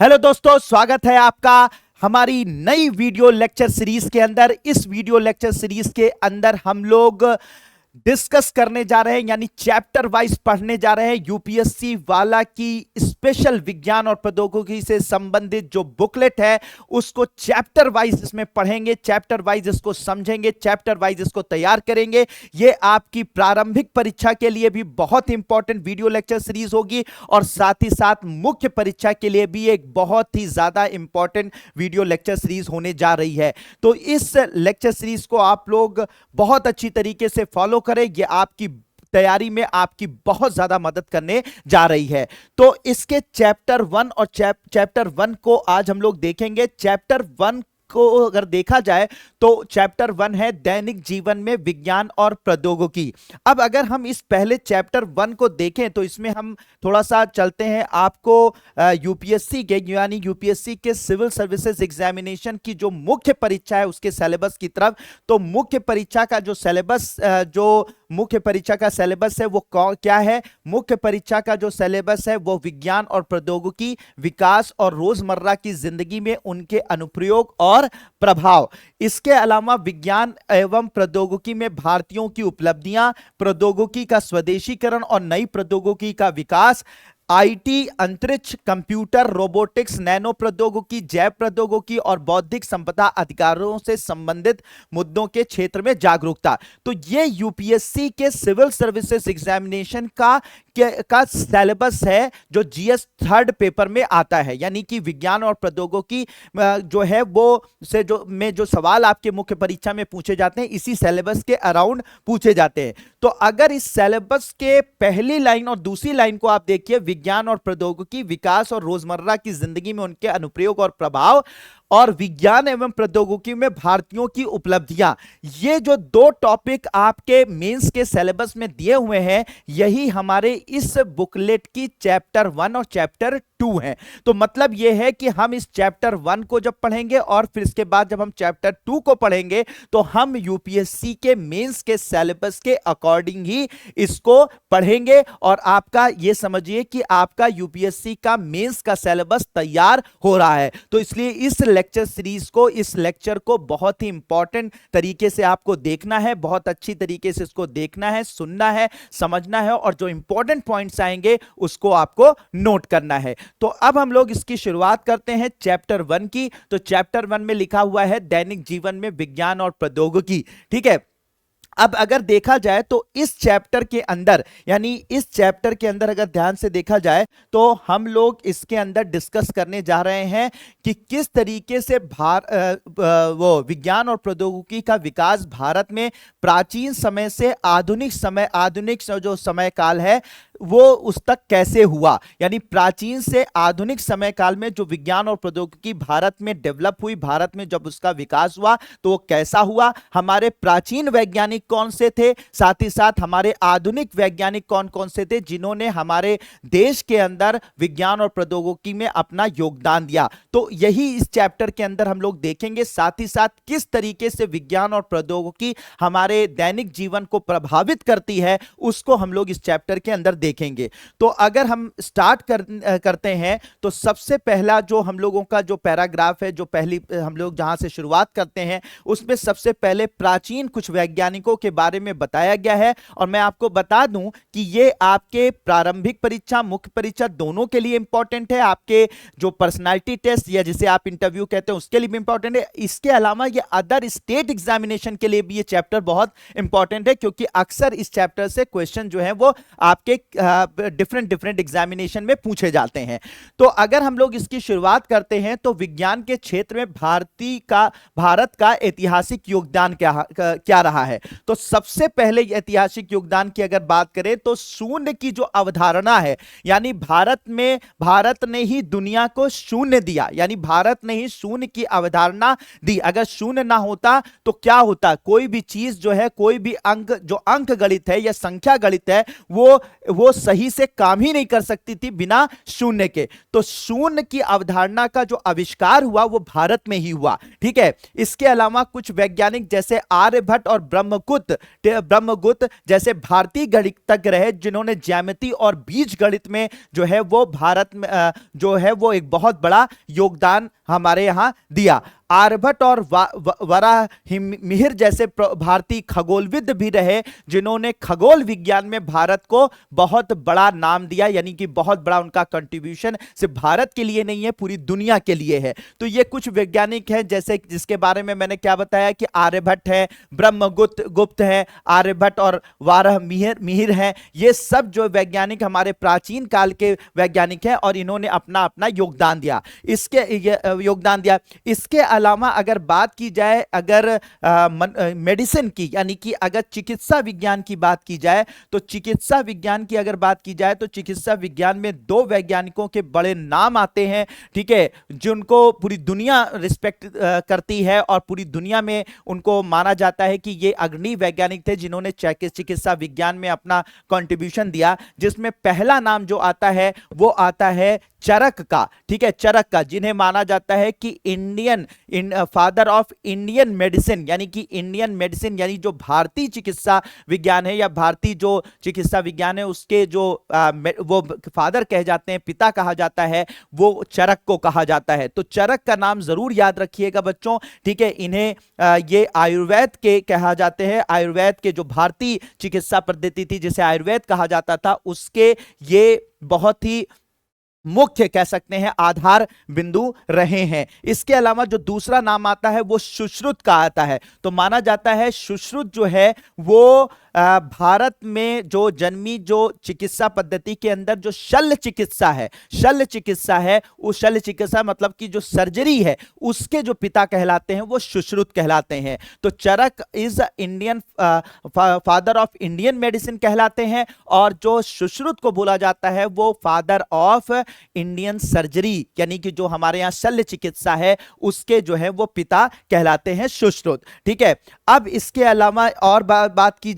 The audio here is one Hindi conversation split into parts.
हेलो दोस्तों, स्वागत है आपका हमारी नई वीडियो लेक्चर सीरीज के अंदर। इस वीडियो लेक्चर सीरीज के अंदर हम लोग डिस्कस करने जा रहे हैं, यानी चैप्टर वाइज पढ़ने जा रहे हैं। यूपीएससी वाला की स्पेशल विज्ञान और प्रौद्योगिकी से संबंधित जो बुकलेट है उसको चैप्टर वाइज इसमें पढ़ेंगे, चैप्टर वाइज इसको समझेंगे, चैप्टर वाइज इसको तैयार करेंगे। ये आपकी प्रारंभिक परीक्षा के लिए भी बहुत इंपॉर्टेंट वीडियो लेक्चर सीरीज होगी और साथ ही साथ मुख्य परीक्षा के लिए भी एक बहुत ही ज्यादा इंपॉर्टेंट वीडियो लेक्चर सीरीज होने जा रही है। तो इस लेक्चर सीरीज को आप लोग बहुत अच्छी तरीके से फॉलो करें, ये आपकी तैयारी में आपकी बहुत ज्यादा मदद करने जा रही है। तो इसके चैप्टर 1 और चैप्टर 1 को आज हम लोग देखेंगे। चैप्टर 1 को अगर देखा जाए तो चैप्टर 1 है दैनिक जीवन में विज्ञान और प्रौद्योगिकी। अब अगर हम इस पहले चैप्टर 1 को देखें तो इसमें हम थोड़ा सा चलते हैं आपको यूपीएससी के यानी यूपीएससी के सिविल सर्विसेज एग्जामिनेशन की जो मुख्य परीक्षा है उसके सिलेबस की तरफ। तो मुख्य परीक्षा का जो सिलेबस है वो क्या है? मुख्य परीक्षा का जो सिलेबस है वो विज्ञान और प्रौद्योगिकी, विकास और रोजमर्रा की जिंदगी में उनके अनुप्रयोग और प्रभाव। इसके अलावा विज्ञान एवं प्रौद्योगिकी में भारतीयों की उपलब्धियां, प्रौद्योगिकी का स्वदेशीकरण और नई प्रौद्योगिकी का विकास, आईटी, अंतरिक्ष, कंप्यूटर, रोबोटिक्स, नैनो प्रौद्योगिकी, जैव प्रौद्योगिकी और बौद्धिक संपदा अधिकारों से संबंधित मुद्दों के क्षेत्र में जागरूकता। तो ये यूपीएससी के सिविल सर्विसेज एग्जामिनेशन का सिलेबस है जो जीएस थर्ड पेपर में आता है। यानी कि विज्ञान और प्रौद्योगिकी जो है वो से जो सवाल आपके मुख्य परीक्षा में पूछे जाते हैं इसी सिलेबस के अराउंड पूछे जाते हैं। तो अगर इस सिलेबस के पहली लाइन और दूसरी लाइन को आप देखिए, विज्ञान और प्रौद्योगिकी, विकास और रोजमर्रा की जिंदगी में उनके अनुप्रयोग और प्रभाव, और विज्ञान एवं प्रौद्योगिकी में भारतीयों की उपलब्धियां, ये जो दो टॉपिक आपके मेंस के सिलेबस में दिए हुए हैं यही हमारे इस बुकलेट की चैप्टर 1 और चैप्टर 2 है। तो मतलब यह है कि हम इस चैप्टर 1 को जब पढ़ेंगे और फिर इसके बाद जब हम चैप्टर 2 को पढ़ेंगे तो हम यूपीएससी के मेंस के सिलेबस के अकॉर्डिंग ही इसको पढ़ेंगे और आपका ये समझिए कि आपका यूपीएससी का मेंस का सिलेबस तैयार हो रहा है। तो इसलिए इस लेक्चर सीरीज को, इस लेक्चर को बहुत ही इंपॉर्टेंट तरीके से आपको देखना है, बहुत अच्छी तरीके से इसको देखना है, सुनना है, समझना है और जो इंपॉर्टेंट पॉइंट्स आएंगे उसको आपको नोट करना है। तो अब हम लोग इसकी शुरुआत करते हैं चैप्टर 1 की। तो चैप्टर 1 में लिखा हुआ है दैनिक जीवन में विज्ञान और प्रौद्योगिकी। ठीक है, अब अगर देखा जाए तो इस चैप्टर के अंदर, यानी इस चैप्टर के अंदर अगर ध्यान से देखा जाए तो हम लोग इसके अंदर डिस्कस करने जा रहे हैं कि किस तरीके से वो विज्ञान और प्रौद्योगिकी का विकास भारत में प्राचीन समय से आधुनिक जो समय काल है वो उस तक कैसे हुआ। यानी प्राचीन से आधुनिक समय काल में जो विज्ञान और प्रौद्योगिकी भारत में डेवलप हुई, भारत में जब उसका विकास हुआ तो वो कैसा हुआ, हमारे प्राचीन वैज्ञानिक कौन से थे, साथ ही साथ हमारे आधुनिक वैज्ञानिक कौन कौन से थे जिन्होंने हमारे देश के अंदर विज्ञान और प्रौद्योगिकी में अपना योगदान दिया। तो यही इस चैप्टर के अंदर हम लोग देखेंगे। साथ ही साथ किस तरीके से विज्ञान और प्रौद्योगिकी हमारे दैनिक जीवन को प्रभावित करती है उसको हम लोग इस चैप्टर के अंदर देखेंगे। तो अगर हम स्टार्ट करते हैं तो सबसे पहला जो हम लोगों का जो पैराग्राफ है, जो पहली हम लोग जहां से शुरुआत करते हैं उसमें सबसे पहले प्राचीन कुछ वैज्ञानिकों के बारे में बताया गया है। और मैं आपको बता दूं कि ये आपके प्रारंभिक परीक्षा, मुख्य परीक्षा दोनों के लिए इंपॉर्टेंट है। आपके जो पर्सनालिटी टेस्ट या जिसे आप इंटरव्यू कहते हैं उसके लिए भी इंपॉर्टेंट है। इसके अलावा ये अदर स्टेट एग्जामिनेशन के लिए भी ये चैप्टर बहुत इंपॉर्टेंट है क्योंकि अक्सर इस चैप्टर से क्वेश्चन जो है वो आपके डिफरेंट एग्जामिनेशन में पूछे जाते हैं। तो अगर हम लोग इसकी शुरुआत करते हैं तो विज्ञान के क्षेत्र में भारत का ऐतिहासिक योगदान क्या रहा है। तो सबसे पहले ऐतिहासिक योगदान की अगर बात करें तो शून्य की जो अवधारणा है, यानी भारत ने ही दुनिया को शून्य दिया, यानी भारत ने ही शून्य की अवधारणा दी। अगर शून्य ना होता तो क्या होता, कोई भी चीज जो है, कोई भी अंक जो अंक गणित है या संख्या गणित है वो वो सही से काम ही नहीं कर सकती थी बिना शून्य के। तो शून्य की अवधारणा का जो आविष्कार हुआ वो भारत में ही हुआ, ठीक है। इसके अलावा कुछ वैज्ञानिक जैसे आर्यभट्ट और ब्रह्मगुप्त जैसे भारतीय गणितज्ञ रहे, जिन्होंने ज्यामिति और बीज गणित में जो है वो भारत में जो है वो एक बहुत बड़ा योगदान हमारे यहां दिया। आर्यभट्ट और वराहमिहिर जैसे भारतीय खगोलविद भी रहे, जिन्होंने खगोल विज्ञान में भारत को बहुत बड़ा नाम दिया, यानी कि बहुत बड़ा उनका कंट्रीब्यूशन सिर्फ भारत के लिए नहीं है, पूरी दुनिया के लिए है। तो ये कुछ वैज्ञानिक हैं जैसे जिसके बारे में मैंने क्या बताया कि आर्यभट्ट है, ब्रह्मगुप्त है, आर्यभट्ट और वाराहमिहिर हैं। ये सब जो वैज्ञानिक हमारे प्राचीन काल के वैज्ञानिक हैं और इन्होंने अपना अपना योगदान दिया। इसके अलावा अगर बात की जाए अगर मेडिसिन की, यानी कि अगर चिकित्सा विज्ञान की बात की जाए, तो चिकित्सा विज्ञान की अगर बात की जाए तो चिकित्सा विज्ञान में दो वैज्ञानिकों के बड़े नाम आते हैं, ठीक है, जिनको पूरी दुनिया रिस्पेक्ट करती है और पूरी दुनिया में उनको माना जाता है कि ये अग्रणी वैज्ञानिक थे जिन्होंने चिकित्सा विज्ञान में अपना कंट्रीब्यूशन दिया। जिसमें पहला नाम जो आता है वो आता है चरक का, ठीक है, चरक का, जिन्हें माना जाता है कि फादर ऑफ इंडियन मेडिसिन, यानी कि इंडियन मेडिसिन यानी जो भारतीय चिकित्सा विज्ञान है या भारतीय जो चिकित्सा विज्ञान है उसके जो वो फादर कहे जाते हैं, पिता कहा जाता है, वो चरक को कहा जाता है। तो चरक का नाम जरूर याद रखिएगा बच्चों, ठीक है। इन्हें ये आयुर्वेद के कहा जाते हैं, आयुर्वेद के जो भारतीय चिकित्सा पद्धति थी जिसे आयुर्वेद कहा जाता था, उसके ये बहुत ही मुख्य कह सकते हैं आधार बिंदु रहे हैं। इसके अलावा जो दूसरा नाम आता है वो सुश्रुत का आता है। तो माना जाता है सुश्रुत जो है वो भारत में जो जन्मी जो चिकित्सा पद्धति के अंदर जो शल्य चिकित्सा है, उस शल्य चिकित्सा मतलब कि जो सर्जरी है उसके जो पिता कहलाते हैं वो सुश्रुत कहलाते हैं। तो Charak is Indian father of Indian medicine कहलाते हैं और जो सुश्रुत को बोला जाता है वो फादर ऑफ इंडियन सर्जरी, यानी कि जो हमारे यहां शल्य चिकित्सा है उसके जो है वो पिता कहलाते हैं सुश्रुत, ठीक है। अब इसके अलावा और बात की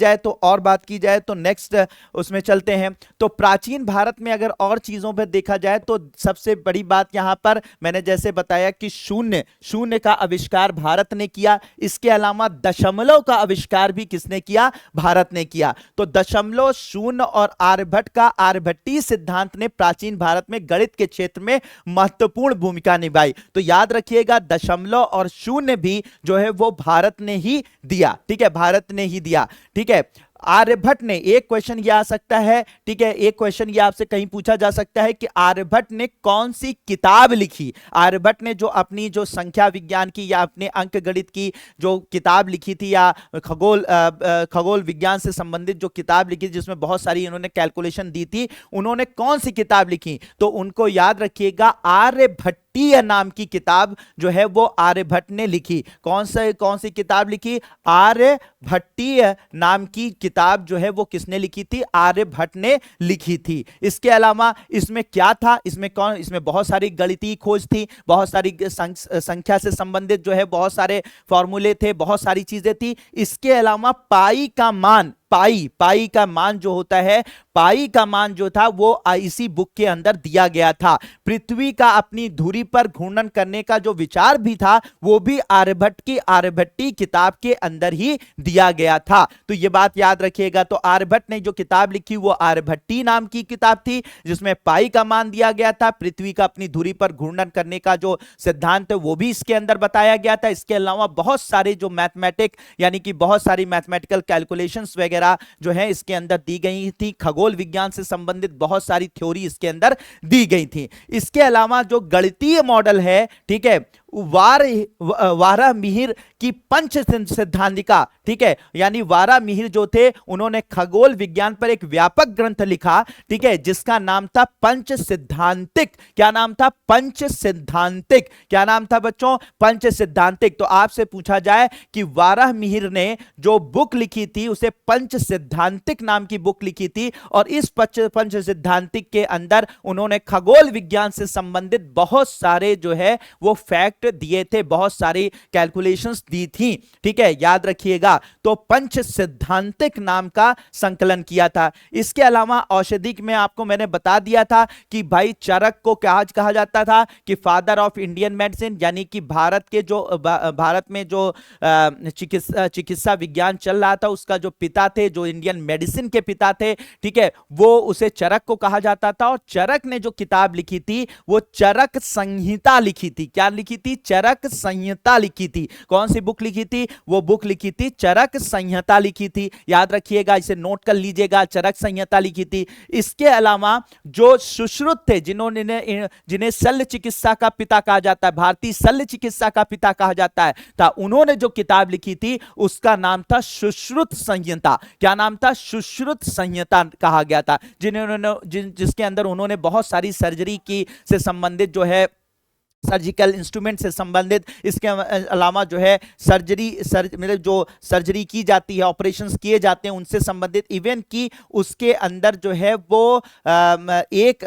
जाए तो नेक्स्ट उसमें चलते हैं। तो प्राचीन भारत में अगर और चीजों पर देखा जाए तो सबसे बड़ी बात यहां पर मैंने जैसे बताया कि शून्य का आविष्कार भारत ने किया। इसके अलावा दशमलव का आविष्कार भी किसने किया? भारत ने किया। तो दशमलव, शून्य और आर्यभट्ट का आर्यभट्टीय सिद्धांत ने प्राचीन भारत में गणित के क्षेत्र में महत्वपूर्ण भूमिका निभाई। तो याद रखिएगा दशमलव और शून्य भी जो है वो भारत ने ही दिया, ठीक है, भारत ने ही दिया, ठीक है। आर्यभट्ट ने, एक क्वेश्चन यह आ सकता है, ठीक है, एक क्वेश्चन यह आपसे कहीं पूछा जा सकता है कि आर्यभट्ट ने कौन सी किताब लिखी? आर्यभट्ट ने जो अपनी जो संख्या विज्ञान की या अपने अंक गणित की जो किताब लिखी थी या खगोल विज्ञान से संबंधित जो किताब लिखी जिसमें बहुत सारी इन्होंने कैलकुलेशन दी थी, उन्होंने कौन सी किताब लिखी? तो उनको याद रखिएगा आर्यभट्टीय नाम की किताब जो है वो आर्यभट्ट ने लिखी। कौन सी किताब लिखी? आर्यभट्टीय नाम की किताब जो है वो किसने लिखी थी? आर्यभट्ट ने लिखी थी। इसके अलावा इसमें क्या था? इसमें बहुत सारी गणितीय खोज थी, बहुत सारी संख्या से संबंधित जो है बहुत सारे फॉर्मूले थे, बहुत सारी चीजें थी। इसके अलावा पाई का मान जो होता है, पाई का मान जो था वो इसी बुक के अंदर दिया गया था। पृथ्वी का अपनी धुरी पर घूर्णन करने का जो विचार भी था वो भी आर्यभट्ट की आर्यभट्टीय किताब के अंदर ही दिया गया था। तो ये बात याद रखिएगा। तो आर्यभट्ट ने जो किताब लिखी वो आर्यभट्टीय नाम की किताब थी जिसमें पाई का मान दिया गया था, पृथ्वी का अपनी धुरी पर घूर्णन करने का जो सिद्धांत है वो भी इसके अंदर बताया गया था। इसके अलावा बहुत सारे जो मैथमेटिक यानी कि बहुत सारी मैथमेटिकल कैलकुलेशंस वगैरह जो है इसके अंदर दी गई थी। खगोल विज्ञान से संबंधित बहुत सारी थ्योरी इसके अंदर दी गई थी। इसके अलावा जो गणितीय मॉडल है, ठीक है, वाराहमिहिर की पंच सिद्धांतिका, ठीक है, यानी वाराहमिहिर जो थे उन्होंने खगोल विज्ञान पर एक व्यापक ग्रंथ लिखा, ठीक है, जिसका नाम था पंच सिद्धांतिक। क्या नाम था? पंच सिद्धांतिक। क्या नाम था बच्चों? पंच सिद्धांतिक। तो आपसे पूछा जाए कि वाराहमिहिर ने जो बुक लिखी थी उसे पंच सिद्धांतिक नाम की बुक लिखी थी और इस पंच सिद्धांतिक के अंदर उन्होंने खगोल विज्ञान से संबंधित बहुत सारे जो है वो फैक्ट फैक्ट दिए थे, बहुत सारी कैलकुलेशंस दी थी, ठीक है, याद रखिएगा। तो पंच सिद्धांतिक नाम का संकलन किया था। इसके अलावा औषधिक में आपको मैंने बता दिया था कि भाई चरक को क्या कहा जाता था कि फादर ऑफ इंडियन मेडिसिन, यानी कि भारत के जो भारत में जो चिकित्सा विज्ञान चल रहा था उसका जो पिता थे, जो इंडियन मेडिसिन के पिता थे, ठीक है, वो उसे चरक को कहा जाता था। और चरक ने जो किताब लिखी थी वो चरक संहिता लिखी थी। क्या लिखी थी? चरक संहिता लिखी थी। कौन सी बुक लिखी थी? वो बुक लिखी थी चरक संहिता लिखी थी, याद रखिएगा, इसे नोट कर लीजिएगा, चरक संहिता लिखी थी। इसके अलावा जो सुश्रुत थे, जिन्हें शल्य चिकित्सा का पिता कहा जाता है, भारतीय शल्य चिकित्सा का पिता कहा जाता है, उन्होंने जो किताब लिखी थी उसका नाम था सुश्रुत संहिता। क्या नाम था? सुश्रुत संहिता कहा गया था, जिसके अंदर उन्होंने बहुत सारी सर्जरी की से संबंधित जो है सर्जिकल इंस्ट्रूमेंट से संबंधित, इसके अलावा जो है मतलब जो सर्जरी की जाती है, ऑपरेशंस किए जाते हैं उनसे संबंधित, इवन की उसके अंदर जो है वो एक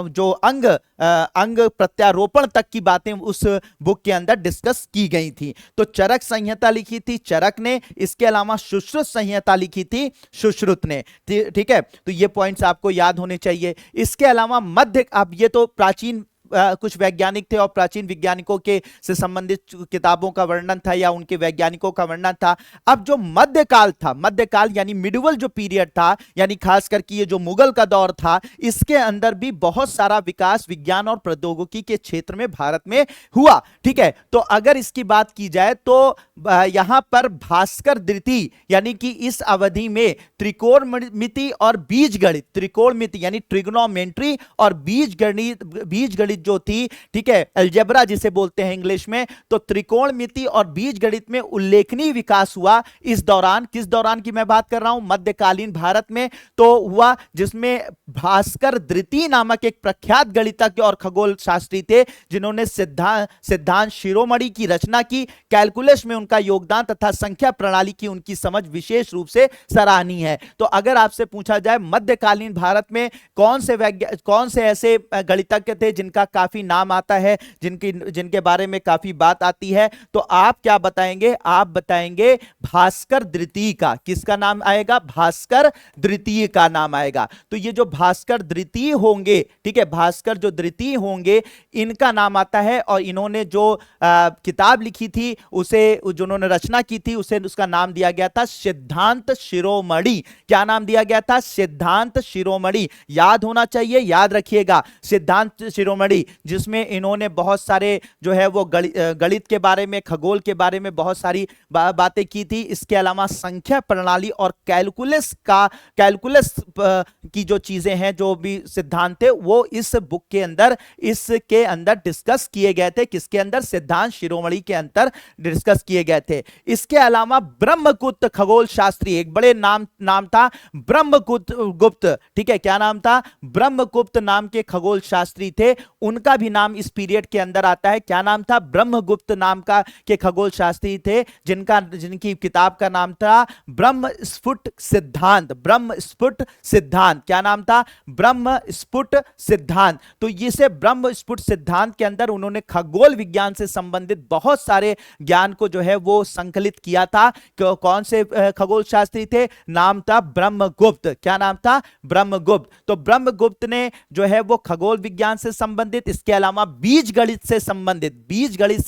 जो अंग प्रत्यारोपण तक की बातें उस बुक के अंदर डिस्कस की गई थी। तो चरक संहिता लिखी थी चरक ने, इसके अलावा सुश्रुत संहिता लिखी थी सुश्रुत ने, ठीक है। तो ये पॉइंट्स आपको याद होने चाहिए। इसके अलावा मध्य, अब ये तो प्राचीन कुछ वैज्ञानिक थे और प्राचीन वैज्ञानिकों के से संबंधित किताबों का वर्णन था या उनके वैज्ञानिकों का वर्णन था। अब जो मध्यकाल था, मध्यकाल यानी मिडिवल जो पीरियड था, यानी खास करके ये जो मुगल का दौर था, इसके अंदर भी बहुत सारा विकास विज्ञान और प्रौद्योगिकी के क्षेत्र में भारत में हुआ, ठीक है। तो अगर इसकी बात की जाए तो यहां पर भास्कर द्वितीय यानी कि इस अवधि में त्रिकोणमिति और बीजगणित, त्रिकोणमिति यानी ट्रिग्नोमेट्री और बीजगणित जो थी, ठीक है, अलजेब्रा जिसे बोलते हैं इंग्लिश में, तो त्रिकोणमिति और बीजगणित में उल्लेखनीय विकास हुआ इस दौरान। किस दौरान की मैं बात कर रहा हूं? मध्यकालीन भारत में तो हुआ, जिसमें भास्कर द्वितीय नामक एक प्रख्यात गणितज्ञ और खगोल शास्त्री थे, जिन्होंने सिद्धांत शिरोमणि की रचना की। कैलकुलस में उनका योगदान तथा संख्या प्रणाली की उनकी समझ विशेष रूप से सराहनीय है। तो अगर आपसे पूछा जाए मध्यकालीन भारत में कौन से ऐसे गणितज्ञ थे जिनका काफी नाम आता है, जिनके बारे में काफी बात आती है, तो आप क्या बताएंगे? आप बताएंगे भास्कर द्वितीय का। किसका नाम आएगा? भास्कर द्वितीय का नाम आएगा। तो ये जो भास्कर द्वितीय होंगे, ठीक है, भास्कर जो द्वितीय होंगे, इनका नाम आता है। और इन्होंने जो किताब लिखी थी, उसे जिन्होंने रचना की थी, उसे उसका नाम दिया गया था सिद्धांत शिरोमणि। क्या नाम दिया गया था? सिद्धांत शिरोमणि। याद होना चाहिए, याद रखिएगा, सिद्धांत शिरोमणि, जिसमें इन्होंने बहुत सारे जो है वो गणित के बारे में, खगोल के बारे में बहुत सारी बातें की थी। इसके अलावा संख्या प्रणाली और कैलकुलस की जो चीजें हैं, जो भी सिद्धांत थे, वो इस बुक के अंदर, इसके अंदर डिस्कस किए गए थे। किसके अंदर? सिद्धांत शिरोमणि के अंदर डिस्कस किए गए थे। इसके अलावा ब्रह्मगुप्त खगोल शास्त्री, एक बड़े नाम था ब्रह्मगुप्त, ठीक है, क्या नाम था? ब्रह्मगुप्त नाम के खगोल शास्त्री थे, उनका भी नाम इस पीरियड के अंदर आता है। क्या नाम था? ब्रह्मगुप्त नाम के खगोल शास्त्री थे, जिनकी किताब का नाम था ब्रह्मस्फुट सिद्धांत। ब्रह्मस्फुट सिद्धांत, क्या नाम था? ब्रह्मस्फुट सिद्धांत। तो इसे ब्रह्मस्फुट सिद्धांत के अंदर उन्होंने खगोल विज्ञान से संबंधित बहुत सारे ज्ञान को जो है वो संकलित किया था। कौन से खगोल शास्त्री थे? नाम था ब्रह्मगुप्त। क्या नाम था? ब्रह्मगुप्त। तो ब्रह्मगुप्त ने जो है वो खगोल विज्ञान से संबंधित, इसके अलावा बीजगणित से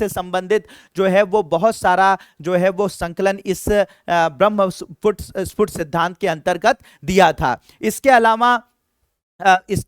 संबंधित जो है वो बहुत सारा जो है वो संकलन इस ब्रह्मस्फुट सिद्धांत के अंतर्गत दिया था। इसके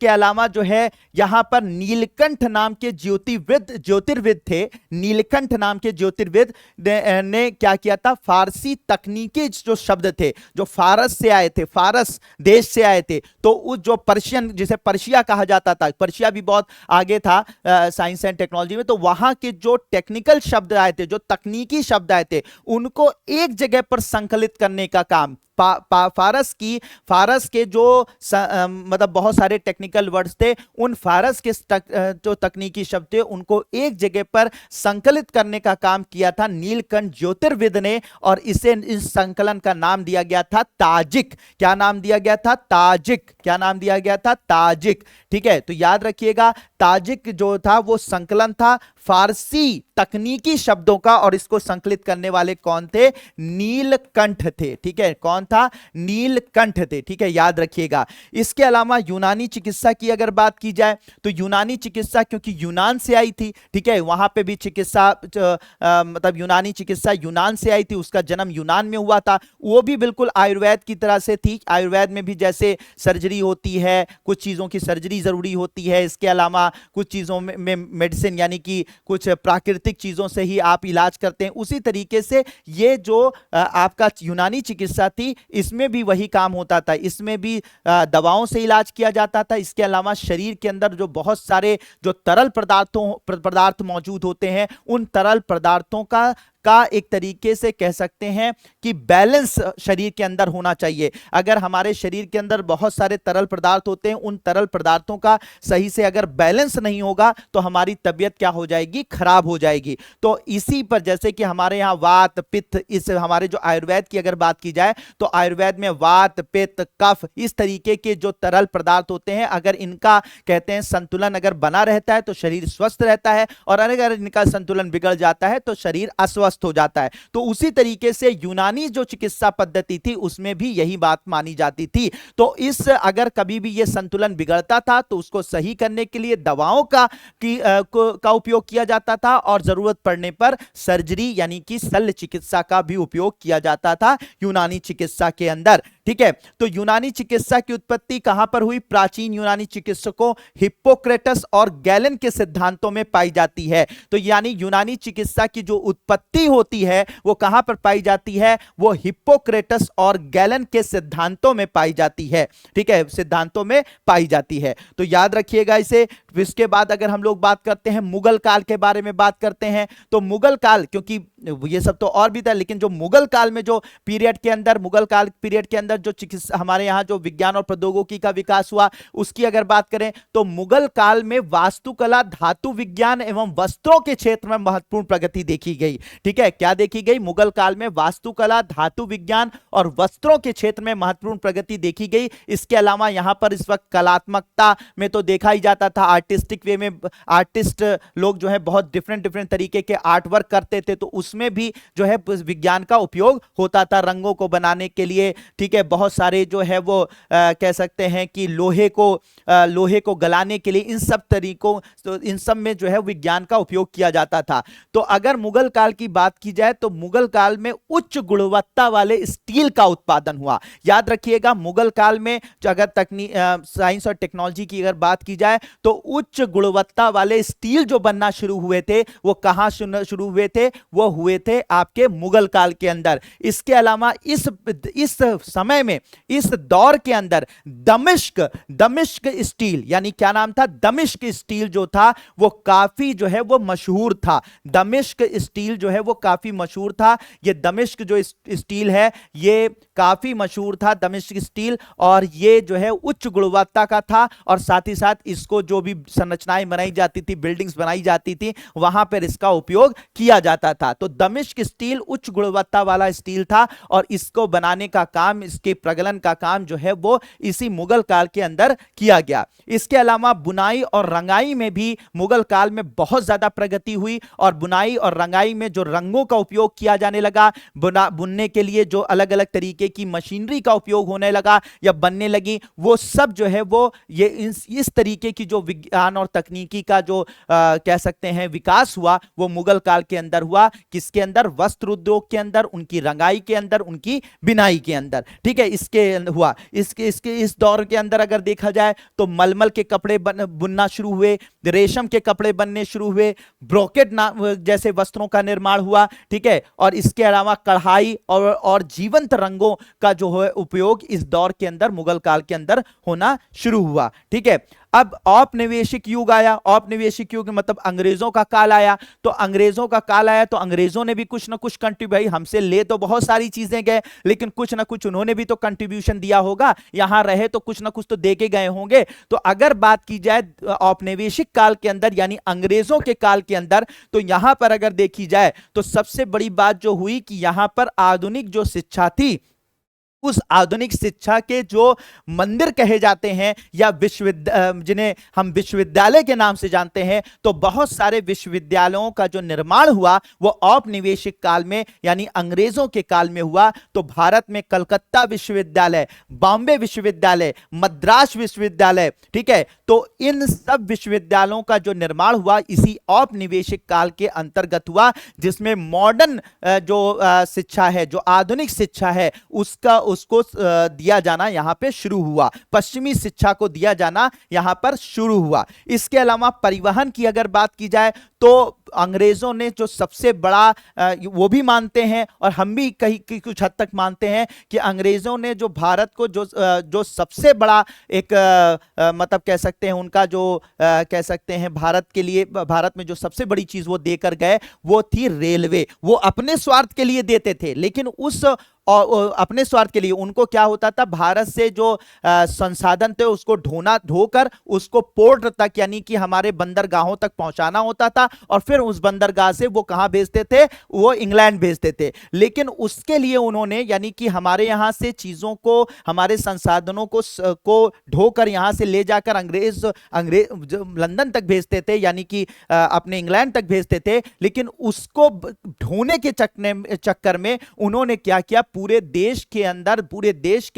अलावा जो है यहां पर नीलकंठ नाम के ज्योतिर्विद थे। नीलकंठ नाम के ज्योतिर्विद ने क्या किया था? फारसी तकनीकी जो शब्द थे, जो फारस से आए थे, फारस देश से आए थे, तो उस जो पर्शियन, जिसे पर्शिया कहा जाता था, पर्शिया भी बहुत आगे था साइंस एंड टेक्नोलॉजी में, तो वहां के जो टेक्निकल शब्द आए थे, जो तकनीकी शब्द आए थे, उनको एक जगह पर संकलित करने का काम फारस के जो मतलब बहुत सारे टेक्निकल वर्ड्स थे, उन फारस के जो तकनीकी शब्द थे उनको एक जगह पर संकलित करने का काम किया था नीलकंठ ज्योतिर्विद ने, और इसे इस संकलन का नाम दिया गया था ताजिक। क्या नाम दिया गया था? ताजिक। क्या नाम दिया गया था? ताजिक। ठीक है, तो याद रखिएगा ताजिक जो था वो संकलन था फारसी तकनीकी शब्दों का, और इसको संकलित करने वाले कौन थे? नीलकंठ थे। ठीक है, कौन था? नीलकंठ थे। ठीक है, याद रखिएगा। इसके अलावा यूनानी चिकित्सा की अगर बात की जाए तो यूनानी चिकित्सा क्योंकि यूनान से आई थी, ठीक है, वहां पे भी चिकित्सा मतलब यूनानी चिकित्सा यूनान से आई थी, उसका जन्म यूनान में हुआ था। वो भी बिल्कुल आयुर्वेद की तरह से थी। आयुर्वेद में भी जैसे सर्जरी होती है, कुछ चीजों की सर्जरी जरूरी होती है, इसके अलावा कुछ चीजों में मेडिसिन यानी कि कुछ प्राकृतिक चीजों से ही आप इलाज करते हैं, उसी तरीके से ये जो आपका यूनानी चिकित्सा थी इसमें भी वही काम होता था। इसमें भी दवाओं से इलाज किया जाता था। इसके अलावा शरीर के अंदर जो बहुत सारे जो तरल पदार्थ मौजूद होते हैं, उन तरल पदार्थों का एक तरीके से कह सकते हैं कि बैलेंस शरीर के अंदर होना चाहिए। अगर हमारे शरीर के अंदर बहुत सारे तरल पदार्थ होते हैं, उन तरल पदार्थों का सही से अगर बैलेंस नहीं होगा तो हमारी तबीयत क्या हो जाएगी? खराब हो जाएगी। तो इसी पर जैसे कि हमारे यहाँ वात पित्त, इस हमारे जो आयुर्वेद की अगर बात की जाए तो आयुर्वेद में वात पित्त कफ इस तरीके के जो तरल पदार्थ होते हैं, अगर इनका कहते हैं संतुलन अगर बना रहता है तो शरीर स्वस्थ रहता है, और अगर इनका संतुलन बिगड़ जाता है तो शरीर अस्वस्थ हो जाता है। तो उसी तरीके से यूनानी जो चिकित्सा पद्धति थी उसमें भी यही बात मानी जाती थी। तो इस अगर कभी भी ये संतुलन बिगड़ता था तो उसको सही करने के लिए दवाओं का उपयोग किया जाता था, और जरूरत पड़ने पर सर्जरी यानी कि शल्य चिकित्सा का भी उपयोग किया जाता था यूनानी चिकित्सा के अंदर। ठीक है, तो यूनानी चिकित्सा की उत्पत्ति कहां पर हुई? प्राचीन यूनानी चिकित्सकों हिप्पोक्रेटस और गैलन के सिद्धांतों में पाई जाती है। तो यानी यूनानी चिकित्सा की जो उत्पत्ति होती है वो कहां पर पाई जाती है? वो हिप्पोक्रेटस और गैलन के सिद्धांतों में पाई जाती है। ठीक है, सिद्धांतों में पाई जाती है, तो याद रखिएगा इसे। इसके बाद अगर हम लोग बात करते हैं मुगल काल के बारे में बात करते हैं, तो मुगल काल, क्योंकि ये सब तो और भी था, लेकिन जो मुगल काल में जो पीरियड के अंदर, मुगल काल पीरियड के अंदर जो चिकित्सा हमारे यहाँ जो विज्ञान और प्रौद्योगिकी का विकास हुआ उसकी अगर बात करें तो मुगल काल में वास्तुकला, धातु विज्ञान एवं वस्त्रों के क्षेत्र में महत्वपूर्ण प्रगति देखी गई। ठीक है, क्या देखी गई? मुगल काल में वास्तुकला, धातु विज्ञान और वस्त्रों के क्षेत्र में महत्वपूर्ण प्रगति देखी गई। इसके अलावा यहां पर इस वक्त कलात्मकता में तो देखा ही जाता था, आर्टिस्टिक वे में आर्टिस्ट लोग जो है बहुत डिफरेंट तरीके के आर्ट वर्क करते थे, तो उसमें भी जो है विज्ञान का उपयोग होता था रंगों को बनाने के लिए। ठीक है, बहुत सारे जो है वो कह सकते हैं कि लोहे को गलाने के लिए, इन सब तरीकों, तो इन सब में जो है विज्ञान का उपयोग किया जाता था। तो अगर मुगल काल की बात की जाए तो मुगल काल में उच्च गुणवत्ता वाले स्टील का उत्पादन हुआ। याद रखिएगा, मुगल काल में जो अगर साइंस और टेक्नोलॉजी की अगर बात की जाए तो उच्च गुणवत्ता वाले स्टील जो बनना शुरू हुए थे वो कहां शुरू हुए थे? वो हुए थे आपके मुगल काल के अंदर। इसके अलावा इस समय में, इस दौर के अंदर दमिश्क स्टील, यानी क्या नाम था? दमिश्क स्टील जो था वो काफी जो है वो मशहूर था। दमिश्क स्टील जो है वो काफी मशहूर था। ये दमिश्क जो स्टील है ये काफी मशहूर था, दमिश्क स्टील, और ये जो है उच्च गुणवत्ता का था, और साथ ही साथ इसको जो भी संरचनाएं बनाई जाती थी, बिल्डिंग्स बनाई जाती थी, वहां पर इसका उपयोग किया जाता था। तो दमिश्क स्टील उच्च गुणवत्ता वाला स्टील था, और इसको बनाने का काम, इसके प्रगलन का काम जो है वो इसी मुगल काल के अंदर किया गया। इसके अलावा बुनाई और रंगाई में भी मुगल काल में बहुत ज्यादा प्रगति हुई, और बुनाई और रंगाई में जो रंगों का उपयोग किया जाने लगा, बुनने के लिए जो अलग अलग तरीके की मशीनरी का उपयोग होने लगा या बनने लगी, वो सब जो है वो ये इस तरीके की जो विज्ञान और तकनीकी का जो कह सकते हैं विकास हुआ, वो मुगल काल के अंदर हुआ। किसके अंदर? वस्त्र उद्योग के अंदर, उनकी रंगाई के अंदर, उनकी बिनाई के अंदर। ठीक है, इसके हुआ। इस दौर के अंदर अगर देखा जाए तो मलमल के कपड़े बुनना शुरू हुए, रेशम के कपड़े बनने शुरू हुए, ब्रोकेट जैसे वस्त्रों का निर्माण हुआ। ठीक है, और इसके अलावा कढ़ाई और जीवंत रंगों का जो है उपयोग इस दौर के अंदर, मुगल काल के अंदर होना शुरू हुआ। ठीक है, अब औपनिवेशिक युग आया, औपनिवेशिक युग मतलब अंग्रेजों का काल आया। तो अंग्रेजों का काल आया तो अंग्रेजों ने भी कुछ ना कुछ भाई हमसे ले तो बहुत सारी चीजें गए, लेकिन कुछ ना कुछ उन्होंने भी तो कंट्रीब्यूशन दिया होगा, यहां रहे तो कुछ ना कुछ तो दे के गए होंगे। तो अगर बात की जाए औपनिवेशिक काल के अंदर यानी अंग्रेजों के काल के अंदर, तो यहां पर अगर देखी जाए तो सबसे बड़ी बात जो हुई कि यहां पर आधुनिक जो शिक्षा थी, उस आधुनिक शिक्षा के जो मंदिर कहे जाते हैं या विश्वविद्यालय, जिन्हें हम विश्वविद्यालय के नाम से जानते हैं, तो बहुत सारे विश्वविद्यालयों का जो निर्माण हुआ वो औपनिवेशिक काल में यानी अंग्रेजों के काल में हुआ। तो भारत में कलकत्ता विश्वविद्यालय, बॉम्बे विश्वविद्यालय, मद्रास विश्वविद्यालय, ठीक है, तो इन सब विश्वविद्यालयों का जो निर्माण हुआ इसी औपनिवेशिक काल के अंतर्गत हुआ, जिसमें मॉडर्न जो शिक्षा है, जो आधुनिक शिक्षा है, उसको दिया जाना यहां पे शुरू हुआ, पश्चिमी शिक्षा को दिया जाना यहां पर शुरू हुआ। इसके अलावा परिवहन की अगर बात की जाए तो अंग्रेजों ने जो सबसे बड़ा वो भी मानते हैं और हम भी कहीं कुछ हद तक मानते हैं कि अंग्रेजों ने जो भारत को जो सबसे बड़ा एक मतलब कह सकते हैं उनका जो कह सकते हैं भारत के लिए, भारत में जो सबसे बड़ी चीज वो देकर गए वो थी रेलवे। वो अपने स्वार्थ के लिए देते थे, लेकिन उस और अपने स्वार्थ के लिए उनको क्या होता था, भारत से जो संसाधन थे उसको ढोकर उसको पोर्ट तक यानी कि हमारे बंदरगाहों तक पहुंचाना होता था, और फिर उस बंदरगाह से वो कहां भेजते थे, वो इंग्लैंड भेजते थे। लेकिन उसके लिए उन्होंने यानी कि हमारे यहां से चीजों को, हमारे संसाधनों को ढोकर यहां से ले जाकर अंग्रेज लंदन तक भेजते थे यानी कि अपने इंग्लैंड तक भेजते थे, लेकिन उसको ढोने के चक्कर में उन्होंने क्या किया, पूरे देश के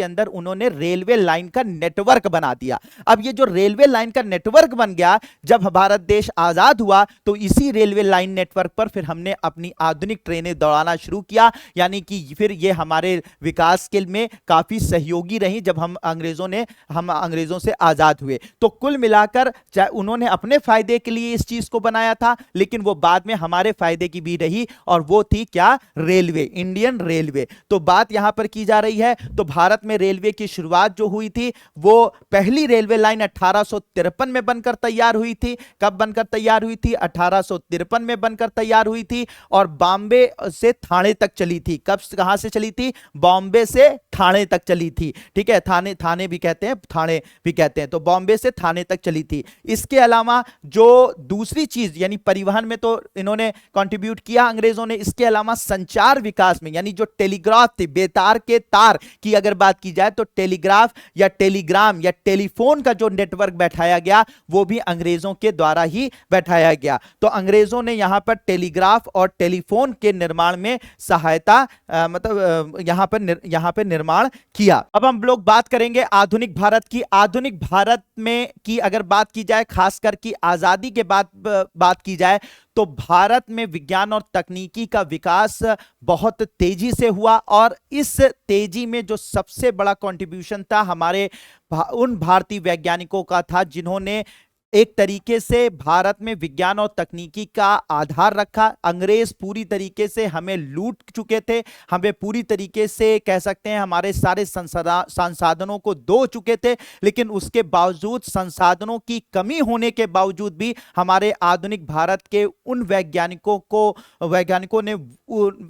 अंदर उन्होंने रेलवे लाइन का नेटवर्क बना दिया। अब ये जो रेलवे लाइन का नेटवर्क बन गया, जब भारत देश आजाद हुआ तो इसी रेलवे लाइन नेटवर्क पर फिर हमने अपनी आधुनिक ट्रेनें दौड़ाना शुरू किया, यानी कि फिर ये हमारे विकास के में काफी सहयोगी रही जब हम अंग्रेजों से आजाद हुए। तो कुल मिलाकर उन्होंने अपने फायदे के लिए इस चीज को बनाया था, लेकिन वो बाद में हमारे फायदे की भी रही, और वो थी क्या, रेलवे, इंडियन रेलवे। तो बात यहां पर की जा रही है, तो भारत में रेलवे की शुरुआत जो हुई थी वो पहली रेलवे लाइन 1853 में बनकर तैयार हुई थी। कब बनकर तैयार हुई थी, 1853 में बनकर तैयार हुई थी, और बॉम्बे से ठाणे तक चली थी। कहां से चली थी, बॉम्बे से ठाणे तक चली थी, ठीक है, ठाणे भी कहते हैं, ठाणे भी कहते हैं, तो बॉम्बे से ठाणे तक चली थी। इसके अलावा जो दूसरी चीज यानी परिवहन में तो इन्होंने कंट्रीब्यूट किया अंग्रेजों ने, इसके अलावा संचार विकास में यानी जो टेलीग्राफ थे, बेतार के तार की अगर बात की जाए तो टेलीग्राफ या टेलीग्राम या टेलीफोन का जो नेटवर्क बैठाया गया वो भी अंग्रेजों के द्वारा ही बैठाया गया। तो अंग्रेजों ने यहां पर टेलीग्राफ और टेलीफोन के निर्माण में सहायता मतलब यहां पर निर्माण किया। अब हम लोग बात करेंगे आधुनिक भारत की। आधुनिक भारत में की अगर बात की जाए, खासकर की आजादी के बाद बात की जाए, तो भारत में विज्ञान और तकनीकी का विकास बहुत तेजी से हुआ, और इस तेजी में जो सबसे बड़ा कंट्रीब्यूशन था हमारे उन भारतीय वैज्ञानिकों का था जिन्होंने एक तरीके से भारत में विज्ञान और तकनीकी का आधार रखा। अंग्रेज पूरी तरीके से हमें लूट चुके थे, हमें पूरी तरीके से कह सकते हैं हमारे सारे संसाधनों को दो चुके थे, लेकिन उसके बावजूद, संसाधनों की कमी होने के बावजूद भी हमारे आधुनिक भारत के उन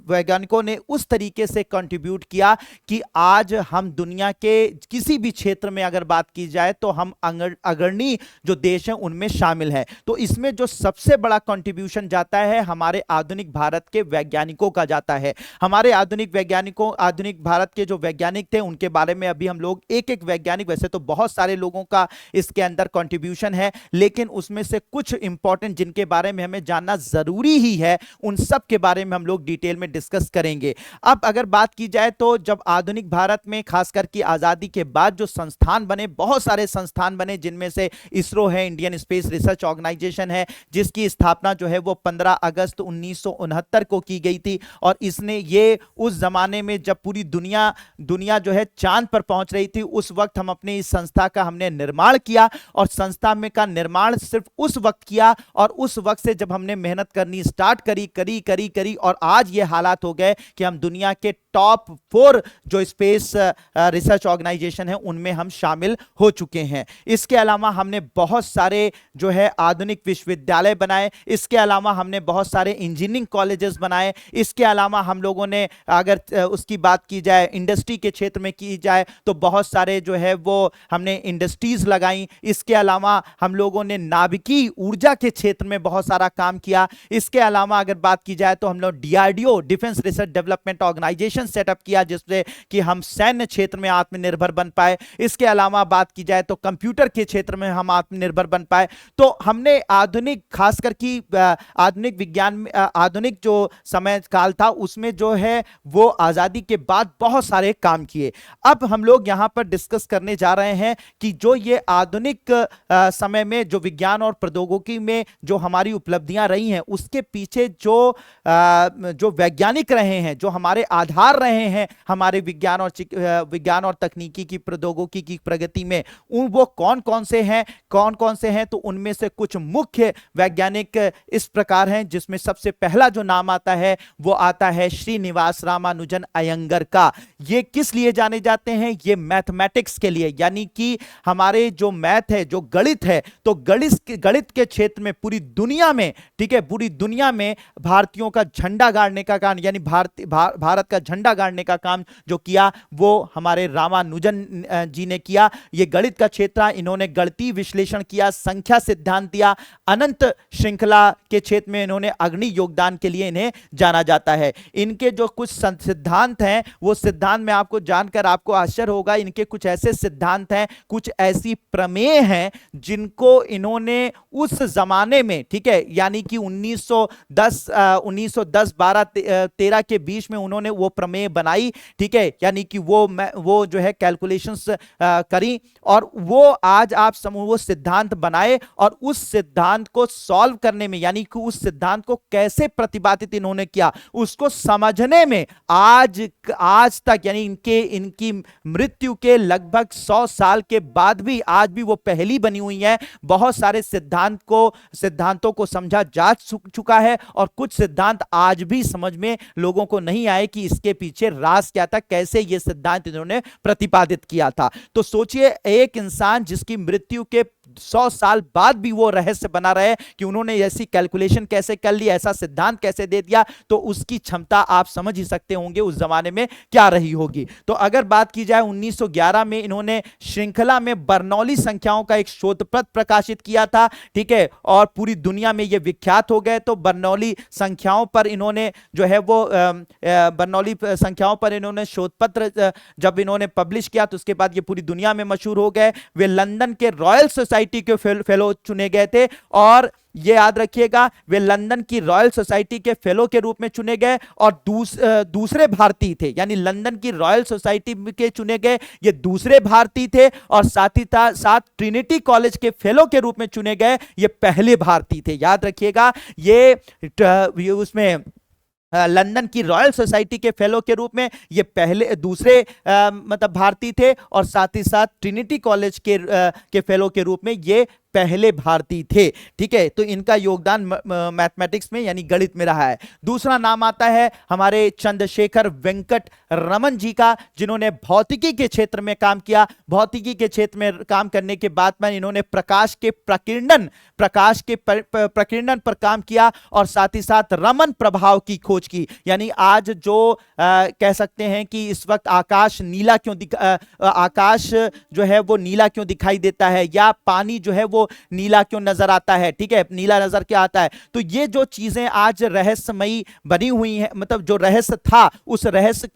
वैज्ञानिकों ने उस तरीके से कंट्रीब्यूट किया कि आज हम दुनिया के किसी भी क्षेत्र में अगर बात की जाए तो हम अग्रणी जो देश उनमें शामिल है। तो इसमें जो सबसे बड़ा कंट्रीब्यूशन जाता है हमारे आधुनिक भारत के वैज्ञानिकों का जाता है। हमारे आधुनिक भारत के जो वैज्ञानिक थे उनके बारे में अभी हम लोग एक एक वैज्ञानिक, वैसे तो बहुत सारे लोगों का इसके अंदर कंट्रीब्यूशन है, लेकिन उसमें से कुछ इंपॉर्टेंट जिनके बारे में हमें जानना जरूरी ही है, उन सब के बारे में हम लोग डिटेल में डिस्कस करेंगे। अब अगर बात की जाए तो जब आधुनिक भारत में खासकर की आजादी के बाद जो संस्थान बने, बहुत सारे संस्थान बने, जिनमें से इसरो है, इंडियन स्पेस रिसर्च ऑर्गेनाइजेशन है, जिसकी स्थापना जो है वो 15 अगस्त 1969 को की गई थी। और इसने ये उस जमाने में जब पूरी दुनिया जो है चांद पर पहुंच रही थी, उस वक्त हम अपनी इस संस्था का हमने निर्माण किया। और संस्था में का निर्माण सिर्फ उस वक्त किया, और उस वक्त से जब हमने मेहनत करनी स्टार्ट करी और आज ये हालात हो गए कि हम दुनिया के टॉप 4 जो स्पेस रिसर्च ऑर्गेनाइजेशन है उनमें हम शामिल हो चुके हैं। इसके अलावा हमने बहुत सारे जो है आधुनिक विश्वविद्यालय बनाए, इसके अलावा हमने बहुत सारे इंजीनियरिंग कॉलेजेस बनाए, इसके अलावा हम लोगों ने अगर उसकी बात की जाए इंडस्ट्री के क्षेत्र में की जाए तो बहुत सारे जो है वो हमने इंडस्ट्रीज लगाई। इसके अलावा हम लोगों ने नाभिकीय ऊर्जा के क्षेत्र में बहुत सारा काम किया। इसके अलावा अगर बात की जाए तो हम लोग DRDO defence research development organisation setup किया, जिससे कि हम सैन्य क्षेत्र में आत्मनिर्भर बन पाए। इसके अलावा बात की जाए तो कंप्यूटर के क्षेत्र में हम आत्मनिर्भर बन पाए। तो हमने आधुनिक खासकर की आधुनिक विज्ञान में आधुनिक जो समय काल था उसमें जो है वो आजादी के बाद बहुत सारे काम किए। अब हम लोग यहां पर डिस्कस करने जा रहे हैं कि जो ये आधुनिक समय में जो विज्ञान और प्रौद्योगिकी में जो हमारी उपलब्धियां रही हैं उसके पीछे जो वैज्ञानिक रहे हैं, जो हमारे आधार रहे हैं हमारे विज्ञान और तकनीकी की प्रौद्योगिकी की प्रगति में, वो कौन कौन से हैं तो उनमें से कुछ मुख्य वैज्ञानिक इस प्रकार हैं, जिसमें सबसे पहला जो नाम आता है वो आता है श्रीनिवास रामानुजन अयंगर का। ये किस लिए जाने जाते हैं? ये मैथमेटिक्स के लिए, यानी कि हमारे जो मैथ है, जो गणित है, तो गणित के क्षेत्र में पूरी दुनिया में, ठीक है, पूरी दुनिया में भारतीयों का झंडा गाड़ने का काम, यानी भारत का झंडा गाड़ने का काम जो किया वो हमारे रामानुजन जी ने किया। ये गणित का क्षेत्र, इन्होंने गणितीय विश्लेषण किया, संख्या सिद्धांत दिया, अनंत श्रृंखला के क्षेत्र में इन्होंने अग्रणी योगदान के लिए इन्हें जाना जाता है। इनके जो कुछ सिद्धांत हैं वो सिद्धांत में आपको जानकर आपको आश्चर्य होगा, इनके कुछ ऐसे सिद्धांत हैं, कुछ ऐसी प्रमेय हैं जिनको इन्होंने उस जमाने में, ठीक है, यानी कि 1910 12 13 के बीच में उन्होंने वो प्रमेय बनाई, ठीक है, यानी कि वो जो है कैलकुलेशंस करी और वो आज आप समूह वो सिद्धांत बनाए और उस सिद्धांत को सॉल्व करने में, यानी कि उस सिद्धांत को कैसे प्रतिपादित इन्होंने किया उसको समझने में आज तक, यानी इनकी मृत्यु के लगभग 100 साल के बाद भी आज भी वो पहली बनी हुई है। बहुत सारे सिद्धांतों को समझा जा चुका है और कुछ सिद्धांत आज भी समझ में लोगों को नहीं आए कि इसके पीछे राज क्या था, कैसे ये सिद्धांत इन्होंने प्रतिपादित किया था। तो सोचिए, एक इंसान जिसकी मृत्यु के 100 साल बाद भी वो रहस्य बना रहे कि उन्होंने ऐसी कैलकुलेशन कैसे कर ली, ऐसा सिद्धांत कैसे दे दिया, तो उसकी क्षमता आप समझ ही सकते होंगे उस जमाने में क्या रही होगी। तो अगर बात की जाए 1911 में इन्होंने श्रृंखला में बर्नौली संख्याओं का एक शोध पत्र प्रकाशित किया था, ठीक है, और पूरी दुनिया में ये विख्यात हो गए। तो बर्नौली संख्याओं पर इन्होंने जो है वो बर्नौली संख्याओं पर इन्होंने शोध पत्र जब इन्होंने पब्लिश किया तो उसके बाद ये पूरी दुनिया में मशहूर हो गए। वे लंदन के रॉयल सोसाइटी के फेलो चुने गए थे और ये याद रखिएगा, वे लंदन की रॉयल सोसाइटी के फेलो के रूप में चुने गए और दूसरे भारतीय थे, यानी लंदन की रॉयल सोसाइटी के चुने गए ये दूसरे भारतीय थे और साथ ही साथ ट्रिनिटी कॉलेज के फेलो के रूप में चुने गए ये पहले भारतीय थे। याद रखिएगा, ये उसमें लंदन की रॉयल सोसाइटी के फेलो के रूप में ये दूसरे मतलब भारतीय थे और साथ ही साथ ट्रिनिटी कॉलेज के फेलो के रूप में ये पहले भारतीय थे, ठीक है। तो इनका योगदान मैथमेटिक्स में यानी गणित में रहा है। दूसरा नाम आता है हमारे चंद्रशेखर वेंकट रमन जी का, जिन्होंने भौतिकी के क्षेत्र में काम किया। भौतिकी के क्षेत्र में काम करने के बाद में इन्होंने प्रकाश के प्रकीर्णन पर काम किया और साथ ही साथ रमन प्रभाव की खोज की, यानी आज जो कह सकते हैं कि इस वक्त आकाश जो है वो नीला क्यों दिखाई देता है या पानी जो है वो नीला क्यों नजर आता है, ठीक है, नीला नजर क्या आता है। तो ये जो चीजें आज रहस्यमयी बनी हुई हैं, मतलब जो रहस्य था उस रहस्य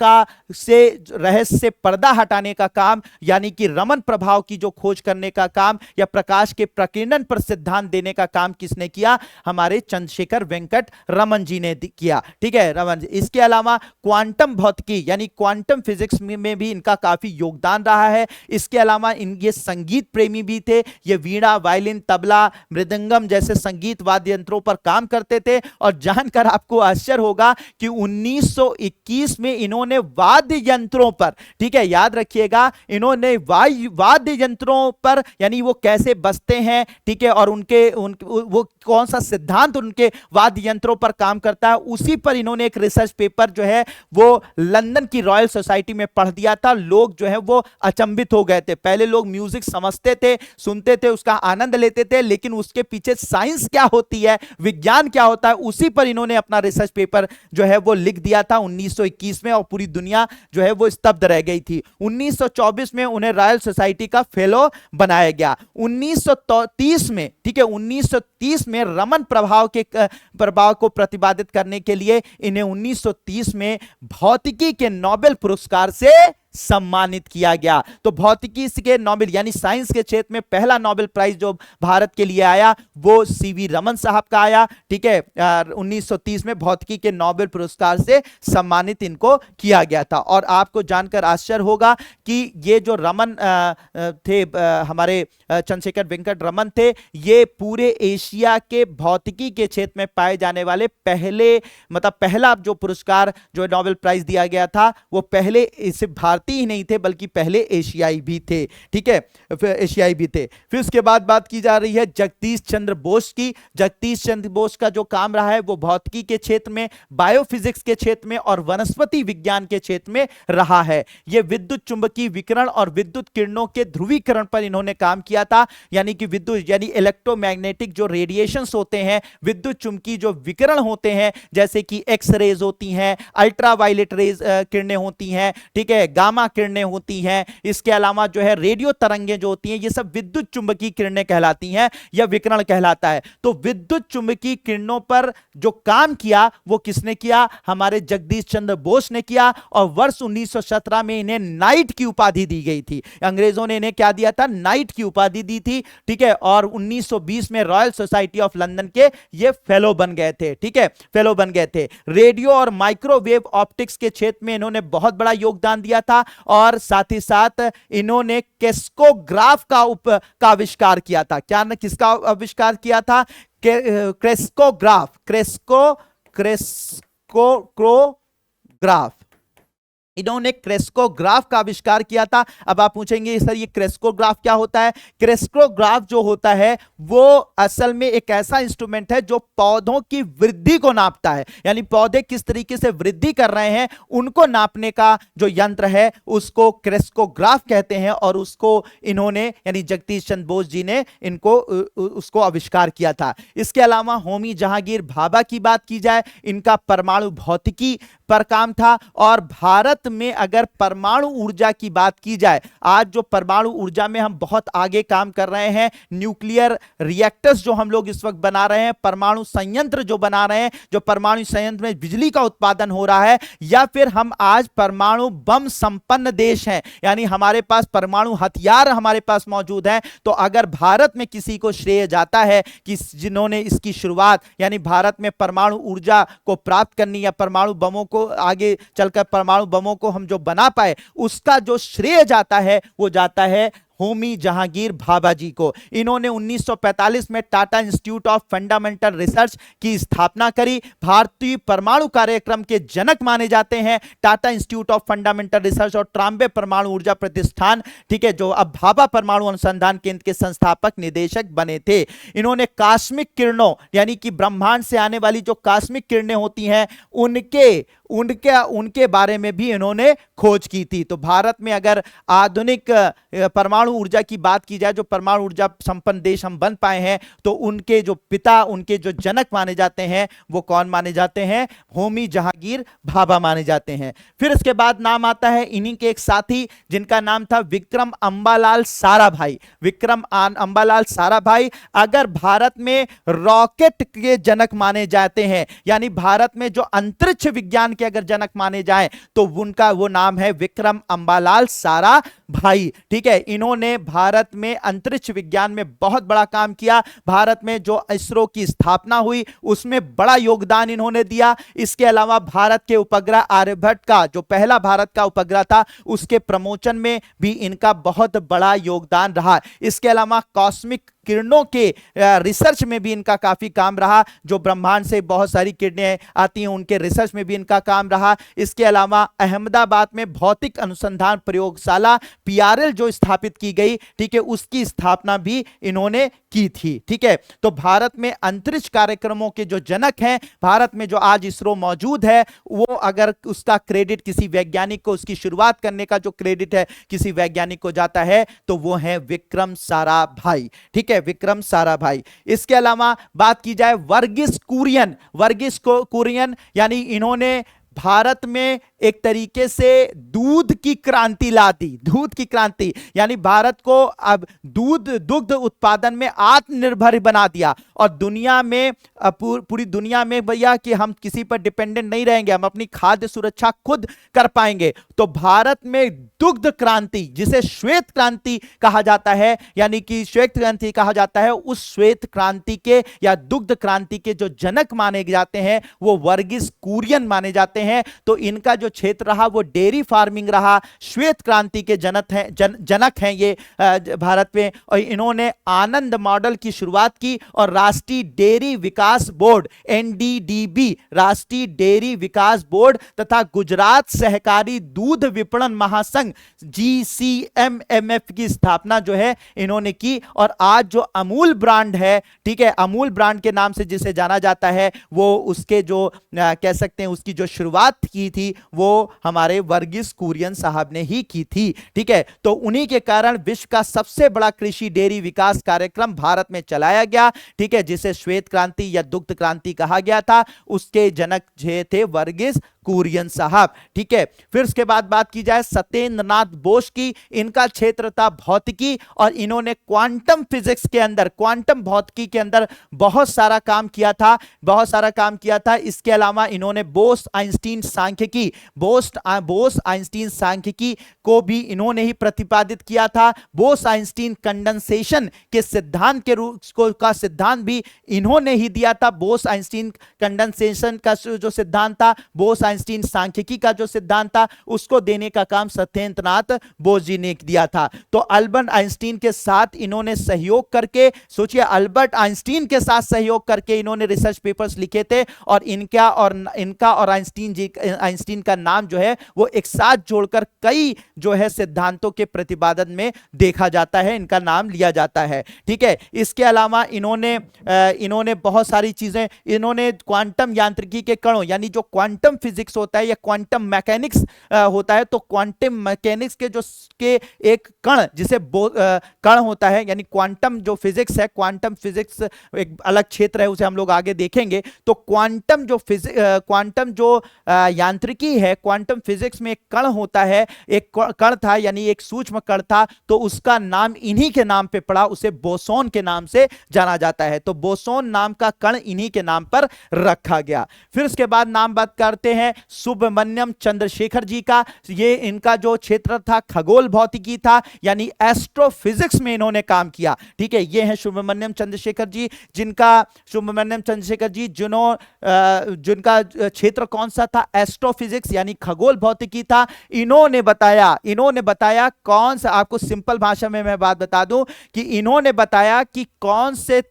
से पर्दा हटाने का काम, यानी कि रमन प्रभाव की जो खोज करने का काम या प्रकाश के प्रकीर्णन पर सिद्धांत देने का काम किसने किया? हमारे चंद्रशेखर वेंकट रमन जी ने किया, ठीक है, रमन जी। इसके अलावा क्वांटम भौतिकी यानी क्वांटम फिजिक्स में भी इनका काफी योगदान रहा है। इसके अलावा ये संगीत प्रेमी भी थे, ये वीणा वायलिन, तबला, मृदंगम जैसे संगीत वाद्य यंत्रों पर काम करते थे। और जानकर आपको आश्चर्य होगा कि 1921 में इन्होंने वाद्य यंत्रों पर, ठीक है, याद रखिएगा, इन्होंने वाद्य यंत्रों पर, यानी वो कैसे बजते हैं, ठीक है, और वो कौन सा सिद्धांत उनके वाद्य यंत्रों पर काम करता है, उसी पर इन्होंने एक रिसर्च पेपर जो है वो लंदन की रॉयल सोसाइटी में पढ़ दिया था। लोग जो है वो अचंभित हो गए थे। पहले लोग म्यूजिक समझते थे, सुनते थे, उसका आनंद लेते थे, लेकिन उसके पीछे साइंस क्या होती है, विज्ञान क्या होता है, उसी पर इन्होंने अपना रिसर्च पेपर जो है वो लिख दिया था 1921 में, और पूरी दुनिया जो है वो स्तब्ध रह गई थी। 1924 में उन्हें रॉयल सोसाइटी का फेलो बनाया गया। 1930 में, ठीक है, 1930 में रमन प्रभाव को प्रतिपादित करने के लिए इन्हें 1930 में भौतिकी के नोबेल पुरस्कार से सम्मानित किया गया। तो भौतिकी के नोबेल यानी साइंस के क्षेत्र में पहला नोबेल प्राइज जो भारत के लिए आया वो सीवी रमन साहब का आया, ठीक है। 1930 में भौतिकी के नोबेल पुरस्कार से सम्मानित इनको किया गया था। और आपको जानकर आश्चर्य होगा कि ये जो रमन थे, हमारे चंद्रशेखर वेंकट रमन थे, ये पूरे एशिया के भौतिकी के क्षेत्र में पाए जाने वाले पहला जो पुरस्कार जो नोबेल प्राइज दिया गया था वो पहले इसे भारतीय ही नहीं थे बल्कि पहले एशियाई भी थे, ठीक है, एशियाई भी थे। फिर उसके बाद बात की जा रही है जगदीश चंद्र बोस की। जगदीश चंद्र बोस का जो काम रहा है वो भौतिकी के क्षेत्र में, बायोफिजिक्स के क्षेत्र में और वनस्पति विज्ञान के क्षेत्र में रहा है। यह विद्युत चुंबकीय विकिरण और विद्युत किरणों के ध्रुवीकरण पर इन्होंने काम किया था, यानी कि विद्युत यानी इलेक्ट्रोमैग्नेटिक जो रेडिएशंस होते हैं, विद्युत चुंबकीय जो विकिरण होते हैं, जैसे कि एक्स रेज होती हैं, अल्ट्रावायलेट रेज किरणें होती हैं, ठीक है, गामा किरणें होती हैं, इसके अलावा जो है रेडियो तरंगें जो होती हैं, ये सब विद्युत चुंबकीय किरणें कहलाती हैं या विकिरण कहलाता है। तो विद्युत चुंबकीय किरणों पर जो काम किया वो किसने किया? हमारे जगदीश चंद्र बोस ने किया। और वर्ष 1917 में इन्हें नाइट की उपाधि दी गई थी। अंग्रेजों ने इन्हें क्या दिया था? नाइट की उपाधि दी थी, ठीक है। और 1920 में रॉयल सोसाइटी ऑफ लंदन के ये फेलो बन गए थे, ठीक है, फेलो बन गए थे। रेडियो और माइक्रोवेव ऑप्टिक्स के क्षेत्र में इन्होंने बहुत बड़ा योगदान दिया था। और साथ ही साथ इन्होंने क्रेस्कोग्राफ का आविष्कार किया था। क्या किसका आविष्कार किया था? क्रेस्कोग्राफ, इन्होंने क्रेस्कोग्राफ का आविष्कार किया था। अब आप पूछेंगे सर ये क्रेस्कोग्राफ क्या होता है? क्रेस्कोग्राफ जो होता है वो असल में एक ऐसा इंस्ट्रूमेंट है जो पौधों की वृद्धि को नापता है, यानी पौधे किस तरीके से वृद्धि कर रहे हैं उनको नापने का जो यंत्र है उसको क्रेस्कोग्राफ कहते हैं। और उसको इन्होंने यानी जगदीश चंद्र बोस जी ने इनको उसको आविष्कार किया था। इसके अलावा होमी जहांगीर भाभा की बात की जाए, इनका परमाणु भौतिकी पर काम था। और भारत में अगर परमाणु ऊर्जा की बात की जाए, आज जो परमाणु ऊर्जा में हम बहुत आगे काम कर रहे हैं, न्यूक्लियर रिएक्टर्स जो हम लोग इस वक्त बना रहे हैं, परमाणु संयंत्र जो बना रहे हैं, जो परमाणु संयंत्र में बिजली का उत्पादन हो रहा है, या फिर हम आज परमाणु बम संपन्न देश हैं, यानी हमारे पास परमाणु हथियार हमारे पास मौजूद हैं। तो अगर भारत में किसी को श्रेय जाता है कि जिन्होंने इसकी शुरुआत यानी भारत में परमाणु ऊर्जा को प्राप्त करनी या परमाणु बमों को आगे चलकर परमाणु बमों को हम जो बना पाए, उसका जो श्रेय जाता है वो जाता है होमी जहांगीर भाभा जी को। इन्होंने 1945 में Tata institute of fundamental research की स्थापना करी। भारतीय परमाणु कार्यक्रम के जनक माने जाते हैं Tata institute of fundamental research और ट्राम्बे परमाणु ऊर्जा प्रतिष्ठान, ठीक है, जो अब भाभा परमाणु अनुसंधान केंद्र के संस्थापक निदेशक बने थे। इन्होंने कॉस्मिक किरणों यानी कि ब्रह्मांड से आने वाली जो कॉस्मिक किरणें होती हैं उनके बारे में भी इन्होंने खोज की थी। तो भारत में अगर आधुनिक परमाणु ऊर्जा की बात की जाए, जो परमाणु ऊर्जा संपन्न देश हम बन पाए हैं, तो उनके जो पिता, उनके जो जनक माने जाते हैं वो कौन माने जाते हैं? होमी जहांगीर भाभा माने जाते हैं। फिर इसके बाद नाम आता है इन्हीं के एक साथी जिनका नाम था विक्रम अंबालाल साराभाई। विक्रम अंबालाल साराभाई अगर भारत में रॉकेट के जनक माने जाते हैं, यानी भारत में जो अंतरिक्ष विज्ञान के अगर जनक माने जाएं, तो उनका वो नाम है विक्रम अंबालाल साराभाई, ठीक है। इन्होंने भारत में अंतरिक्ष विज्ञान में बहुत बड़ा काम किया। भारत में जो इसरो की स्थापना हुई उसमें बड़ा योगदान इन्होंने दिया। इसके अलावा भारत के उपग्रह आर्यभट्ट का जो पहला भारत का उपग्रह था उसके प्रमोशन में भी इनका बहुत बड़ा योगदान रहा। इसके अलावा कॉस्मिक किरणों के रिसर्च में भी इनका काफी काम रहा। जो ब्रह्मांड से बहुत सारी किरणें आती हैं उनके रिसर्च में भी इनका काम रहा। इसके अलावा अहमदाबाद में भौतिक अनुसंधान प्रयोगशाला पीआरएल जो स्थापित की गई, ठीक है, उसकी स्थापना भी इन्होंने की थी। ठीक है, तो भारत में अंतरिक्ष कार्यक्रमों के जो जनक हैं, भारत में जो आज इसरो मौजूद है, वो अगर उसका क्रेडिट किसी वैज्ञानिक को, उसकी शुरुआत करने का जो क्रेडिट है किसी वैज्ञानिक को जाता है तो वो है विक्रम साराभाई। ठीक है, विक्रम साराभाई। इसके अलावा बात की जाए वर्गीस कुरियन, वर्गीस कुरियन यानी इन्होंने भारत में एक तरीके से दूध की क्रांति ला दी। दूध की क्रांति यानी भारत को अब दुग्ध उत्पादन में आत्मनिर्भर बना दिया और दुनिया में पूरी दुनिया में भैया कि हम किसी पर डिपेंडेंट नहीं रहेंगे, हम अपनी खाद्य सुरक्षा खुद कर पाएंगे। तो भारत में दुग्ध क्रांति, जिसे श्वेत क्रांति कहा जाता है, यानी कि श्वेत क्रांति कहा जाता है, उस श्वेत क्रांति के या दुग्ध क्रांति के जो जनक माने जाते हैं वो वर्गीस कुरियन माने जाते हैं। तो इनका जो क्षेत्र रहा वो डेयरी फार्मिंग रहा। श्वेत क्रांति के जनक हैं ये भारत में। और इन्होंने आनंद मॉडल की शुरुआत की और राष्ट्रीय डेयरी विकास बोर्ड एनडीडीबी, राष्ट्रीय डेयरी विकास बोर्ड तथा गुजरात सहकारी दूध विपणन महासंघ जीसीएमएमएफ की स्थापना जो है इन्होंने की। और आज जो अमूल ब्रांड है, ठीक है, अमूल ब्रांड के नाम से जिसे जाना जाता है, वो उसके जो कह सकते हैं उसकी जो शुरुआत की थी वो हमारे वर्गीस कुरियन साहब ने ही की थी। ठीक है, तो उन्हीं के कारण विश्व का सबसे बड़ा कृषि डेयरी विकास कार्यक्रम भारत में चलाया गया। ठीक है, जिसे श्वेत क्रांति या दुग्ध क्रांति कहा गया था, उसके जनक थे वर्गीस कुरियन साहब। ठीक है, फिर उसके बाद बात की जाए सत्येंद्र नाथ बोस की। इनका क्षेत्र था भौतिकी और इन्होंने क्वांटम फिजिक्स के अंदर, क्वांटम भौतिकी के अंदर बहुत सारा काम किया था, बहुत सारा काम किया था। इसके अलावा इन्होंने बोस आइंस्टीन सांख्यिकी, बोस आइंस्टीन सांख्यिकी को भी इन्होंने ही प्रतिपादित किया था। बोस आइंस्टीन कंडेंसेशन के सिद्धांत के रूप का सिद्धांत भी इन्होंने ही दिया था। बोस आइंस्टीन कंडेंसेशन का जो सिद्धांत था, बोस आइंस्टीन सांख्यिकी का जो सिद्धांत था, उसको देने का काम सत्येंद्र नाथ बोस जी ने किया था। तो अल्बर्ट आइंस्टीन के साथ इन्होंने सहयोग करके, सोचिए अल्बर्ट आइंस्टीन के साथ सहयोग करके इन्होंने रिसर्च पेपर्स लिखे थे और इनका और आइंस्टीन का नाम जो है वो एक साथ जोड़कर कई जो है सिद्धांतों के प्रतिपादन में देखा जाता है, इनका नाम लिया जाता है। ठीक है, इसके अलावा इन्होंने बहुत सारी चीजें, इन्होंने क्वांटम यांत्रिकी के कणों यानी जो क्वांटम फिजिक्स होता है या क्वांटम मैकेनिक्स होता है, तो क्वांटम मैकेनिक्स के जो के एक कण जिसे कण होता है, यानी क्वांटम जो फिजिक्स है, क्वांटम फिजिक्स एक अलग क्षेत्र है, उसे हम लोग आगे देखेंगे। तो क्वांटम जो यांत्रिकी है, क्वांटम फिजिक्स में एक कण होता है, एक कण था यानी एक सूक्ष्म कण था, तो उसका नाम इन्हीं के नाम पे पड़ा, उसे बोसोन के नाम से जाना जाता है। तो बोसोन नाम का कण इन्हीं के नाम पर रखा गया। फिर उसके बाद नाम बात करते हैं सुब्रमण्यम चंद्रशेखर जी का। ये इनका जो क्षेत्र था खगोल भौतिकी था, यानी एस्ट्रोफिजिक्स में इन्होंने काम किया। ठीक है, ये हैं सुब्रमण्यम चंद्रशेखर जी, जिनका क्षेत्र कौन सा था, एस्ट्रोफिजिक्स यानी खगोल भौतिकी था। इन्होंने बताया कौन सा, आपको सिंपल भाषा में मैं बात बता दूं कि इन्होंने बताया कि कौन से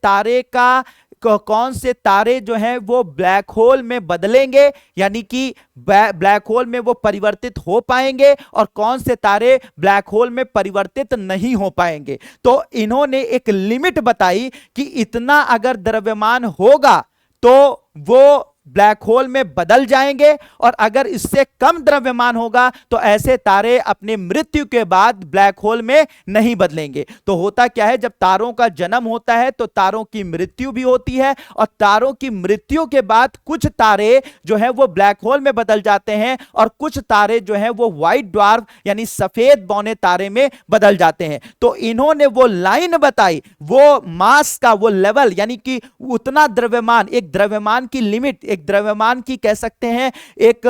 तारे जो हैं वो ब्लैक होल में बदलेंगे, यानी कि ब्लैक होल में वो परिवर्तित हो पाएंगे, और कौन से तारे ब्लैक होल में परिवर्तित नहीं हो पाएंगे। तो इन्होंने एक लिमिट बताई कि इतना अगर द्रव्यमान होगा तो वो ब्लैक होल में बदल जाएंगे, और अगर इससे कम द्रव्यमान होगा तो ऐसे तारे अपने मृत्यु के बाद ब्लैक होल में नहीं बदलेंगे। तो होता क्या है, जब तारों का जन्म होता है तो तारों की मृत्यु भी होती है, और तारों की मृत्यु के बाद कुछ तारे जो है वो ब्लैक होल में बदल जाते हैं, और कुछ तारे जो है वो व्हाइट ड्वार्फ यानी सफेद बौने तारे में बदल जाते हैं। तो इन्होंने वो लाइन बताई, वो मास का वो लेवल, यानी कि उतना द्रव्यमान, एक द्रव्यमान की लिमिट, एक द्रव्यमान की कह सकते हैं एक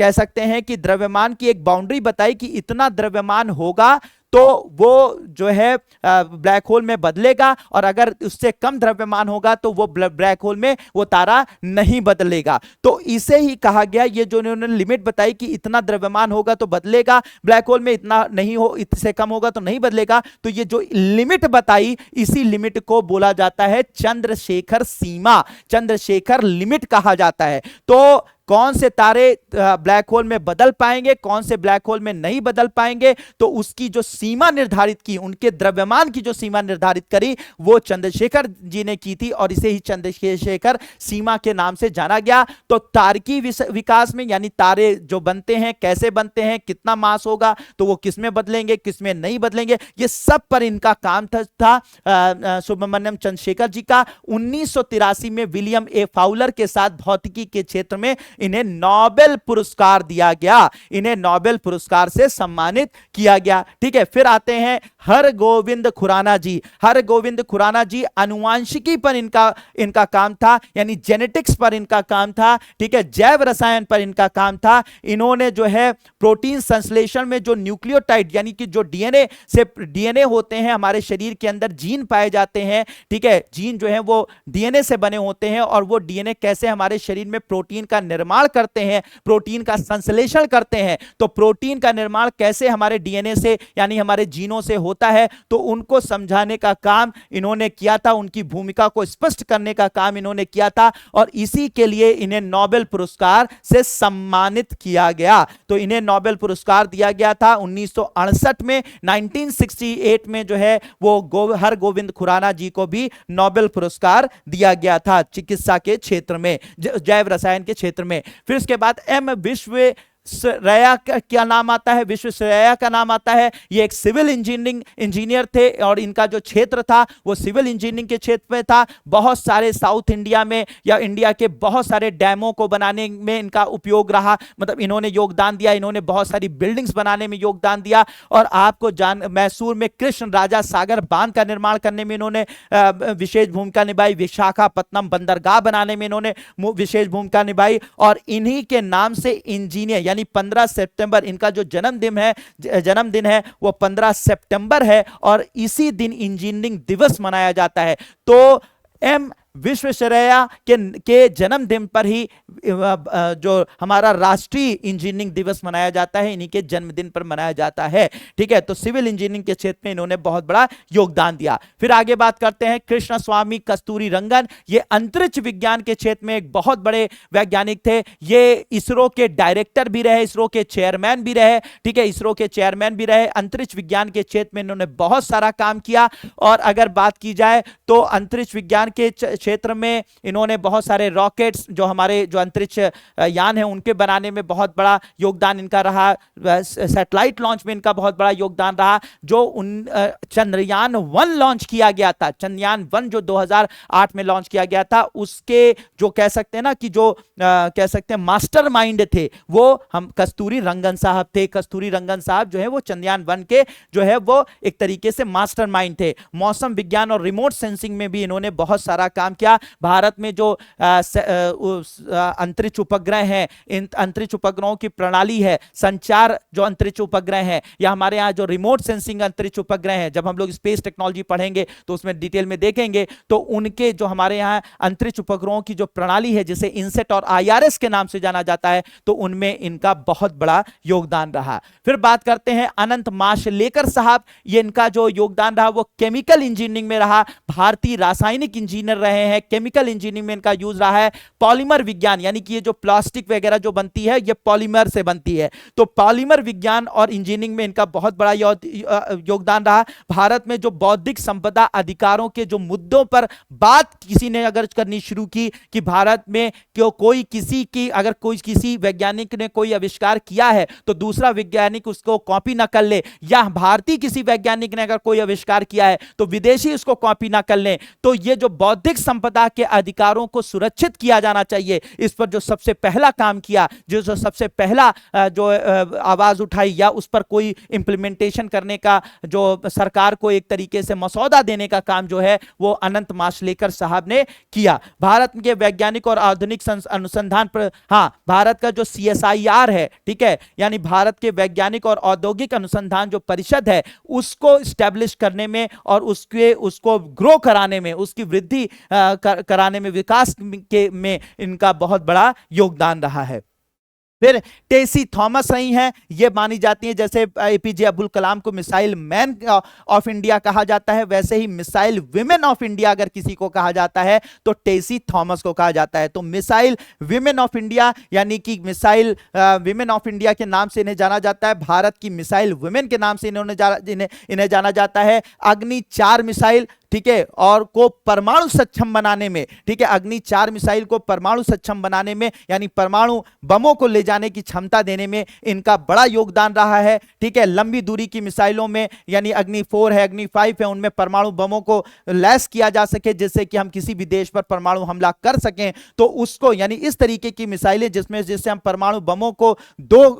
कह सकते हैं कि द्रव्यमान की एक बाउंड्री बताई कि इतना द्रव्यमान होगा तो वो जो है ब्लैक होल में बदलेगा, और अगर उससे कम द्रव्यमान होगा तो वो ब्लैक होल में वो तारा नहीं बदलेगा। तो इसे ही कहा गया, ये जो उन्होंने लिमिट बताई कि इतना द्रव्यमान होगा तो बदलेगा ब्लैक होल में, इतना नहीं हो, इससे कम होगा तो नहीं बदलेगा। तो ये जो लिमिट बताई, इसी लिमिट को बोला जाता है चंद्रशेखर सीमा, चंद्रशेखर लिमिट कहा जाता है। तो कौन से तारे ब्लैक होल में बदल पाएंगे, कौन से ब्लैक होल में नहीं बदल पाएंगे, तो उसकी जो सीमा निर्धारित की, उनके द्रव्यमान की जो सीमा निर्धारित करी, वो चंद्रशेखर जी ने की थी, और इसे ही चंद्रशेखर सीमा के नाम से जाना गया। तो तारकी विकास में, यानी तारे जो बनते हैं, कैसे बनते हैं, कितना मास होगा, तो वो किसमें बदलेंगे, किसमें नहीं बदलेंगे, ये सब पर इनका काम था सुब्रमण्यम चंद्रशेखर जी का। 1983 में विलियम ए फाउलर के साथ भौतिकी के क्षेत्र में इन्हें नोबेल पुरस्कार दिया गया, इन्हें नोबेल पुरस्कार से सम्मानित किया गया। ठीक है, फिर आते हैं हरगोविंद खुराना जी। हरगोविंद खुराना जी आनुवांशिकी पर इनका काम था, यानी जेनेटिक्स पर इनका काम था। ठीक है, जैव रसायन पर इनका काम था। इन्होंने जो है प्रोटीन संश्लेषण में जो न्यूक्लियोटाइड, यानी कि जो डीएनए होते हैं हमारे शरीर के अंदर, जीन पाए जाते हैं। ठीक है, जीन जो है वो डीएनए से बने होते हैं, और वो डीएनए कैसे हमारे शरीर में प्रोटीन का निर्माण करते हैं, प्रोटीन का संश्लेषण करते हैं। तो प्रोटीन का निर्माण कैसे हमारे डीएनए से, यानी हमारे जीनों से होता है, तो उनको समझाने का काम इन्होंने किया था, उनकी भूमिका को स्पष्ट करने का काम इन्होंने किया था, और इसी के लिए इन्हें नोबेल पुरस्कार से सम्मानित किया गया। तो इन्हें नोबेल पुरस्कार दिया गया था 1968 में। 1968 में जो है वो हरगोविंद खुराना जी को भी नोबेल पुरस्कार दिया गया था चिकित्सा के क्षेत्र में, जैव रसायन के क्षेत्र में। फिर उसके बाद एम विश्वेश्वरैया का क्या नाम आता है, विश्वेश्वरैया का नाम आता है। ये एक सिविल इंजीनियर थे, और इनका जो क्षेत्र था वो सिविल इंजीनियरिंग के क्षेत्र में था। बहुत सारे साउथ इंडिया में या इंडिया के बहुत सारे डैमों को बनाने में इनका उपयोग रहा, मतलब इन्होंने योगदान दिया, इन्होंने बहुत सारी बिल्डिंग्स बनाने में योगदान दिया। और आपको मैसूर में कृष्ण राजा सागर बांध का निर्माण करने में इन्होंने विशेष भूमिका निभाई। विशाखापत्तनम बंदरगाह बनाने में इन्होंने विशेष भूमिका निभाई, और इन्हीं के नाम से इंजीनियर, यानी 15 सितंबर इनका जो जन्मदिन है वो 15 सितंबर है, और इसी दिन इंजीनियरिंग दिवस मनाया जाता है। तो एम विश्वेश्वरैया के जन्मदिन पर ही जो हमारा राष्ट्रीय इंजीनियरिंग दिवस मनाया जाता है, इन्हीं के जन्मदिन पर मनाया जाता है। ठीक है, तो सिविल इंजीनियरिंग के क्षेत्र में इन्होंने बहुत बड़ा योगदान दिया। फिर आगे बात करते हैं कृष्ण स्वामी कस्तूरी रंगन। ये अंतरिक्ष विज्ञान के क्षेत्र में एक बहुत बड़े वैज्ञानिक थे। ये इसरो के डायरेक्टर भी रहे, इसरो के चेयरमैन भी रहे। ठीक है, इसरो के चेयरमैन भी रहे। अंतरिक्ष विज्ञान के क्षेत्र में इन्होंने बहुत सारा काम किया। और अगर बात की जाए तो अंतरिक्ष विज्ञान के क्षेत्र में इन्होंने बहुत सारे रॉकेट्स, जो हमारे जो अंतरिक्ष यान है उनके बनाने में बहुत बड़ा योगदान इनका रहा। सैटेलाइट लॉन्च में इनका बहुत बड़ा योगदान रहा। जो चंद्रयान 1 लॉन्च किया गया था, चंद्रयान 1 जो 2008 में लॉन्च किया गया था, उसके जो कह सकते हैं ना कि जो कह सकते हैं मास्टरमाइंड थे, वो हम कस्तूरी रंगन साहब थे। कस्तूरी रंगन साहब जो है वो चंद्रयान 1 के जो है वो एक तरीके से मास्टरमाइंड थे। मौसम विज्ञान और रिमोट सेंसिंग में भी इन्होंने बहुत सारा काम किया। भारत में जो अंतरिक्ष उपग्रह हैं, इन अंतरिक्ष उपग्रहों की प्रणाली है, संचार जो अंतरिक्ष उपग्रह हैं, या हमारे यहाँ जो रिमोट सेंसिंग अंतरिक्ष उपग्रह हैं, जब हम लोग स्पेस टेक्नोलॉजी पढ़ेंगे तो उसमें डिटेल में देखेंगे, तो उनके जो हमारे यहाँ अंतरिक्ष उपग्रहों की जो प्रणाली है, जिसे इनसेट और IRS के नाम से जाना जाता है, तो उनमें इनका बहुत बड़ा योगदान रहा। फिर बात करते हैं अनंत माशेलकर साहब। ये इनका जो योगदान रहा वो केमिकल इंजीनियरिंग में रहा। भारतीय रासायनिक इंजीनियर रहे हैं। केमिकल इंजीनियरिंग में इनका यूज रहा है। पॉलीमर विज्ञान, यानी कि ये जो प्लास्टिक वगैरह जो बनती है ये पॉलीमर से बनती है, तो पॉलीमर विज्ञान और इंजीनियरिंग में इनका बहुत बड़ा योगदान रहा। भारत में जो बौद्धिक संपदा अधिकारों के जो मुद्दों पर बात किसी ने अगर करनी शुरू की कि भारत में क्यों कोई किसी वैज्ञानिक ने कोई आविष्कार किया है तो दूसरा वैज्ञानिक उसको कॉपी ना कर ले, या भारतीय किसी वैज्ञानिक ने अगर कोई आविष्कार किया है तो विदेशी उसको कॉपी ना कर ले, तो ये जो बौद्धिक संपदा के अधिकारों को सुरक्षित किया जाना चाहिए, इस पर जो सबसे पहला काम किया, जो सबसे पहला जो आवाज उठाई या उस पर कोई इंप्लीमेंटेशन करने का, जो सरकार को एक तरीके से मसौदा देने का काम जो है वो अनंत माशेलकर साहब ने किया। भारत के वैज्ञानिक और आधुनिक अनुसंधान पर, हाँ, भारत का जो CSIR है, ठीक है, यानी भारत के वैज्ञानिक और औद्योगिक अनुसंधान जो परिषद है, उसको स्टैब्लिश करने में और उसको ग्रो कराने में, उसकी वृद्धि कराने में, विकास में इनका बहुत बड़ा योगदान रहा है। फिर टेसी थॉमस रही हैं, ये मानी जाती हैं, जैसे APJ अब्दुल कलाम को मिसाइल मैन ऑफ इंडिया कहा जाता है, वैसे ही मिसाइल विमेन ऑफ इंडिया अगर किसी को कहा जाता है तो टेसी थॉमस को कहा जाता है। तो मिसाइल विमेन ऑफ इंडिया, यानी कि मिसाइल विमेन ऑफ इंडिया के नाम से इन्हें जाना जाता है, भारत की मिसाइल विमेन के नाम से इन्हें जाना जाता है। अग्नि 4 मिसाइल, ठीक है, और को परमाणु सक्षम बनाने में, ठीक है, अग्नि 4 मिसाइल को परमाणु सक्षम बनाने में, यानी परमाणु बमों को ले जाने की क्षमता देने में इनका बड़ा योगदान रहा है, ठीक है। लंबी दूरी की मिसाइलों में, यानी अग्नि 4 है, अग्नि 5 है, उनमें परमाणु बमों को लैस किया जा सके जिससे कि हम किसी भी देश पर परमाणु हमला कर सकें, तो उसको, यानी इस तरीके की मिसाइलें जिससे हम परमाणु बमों को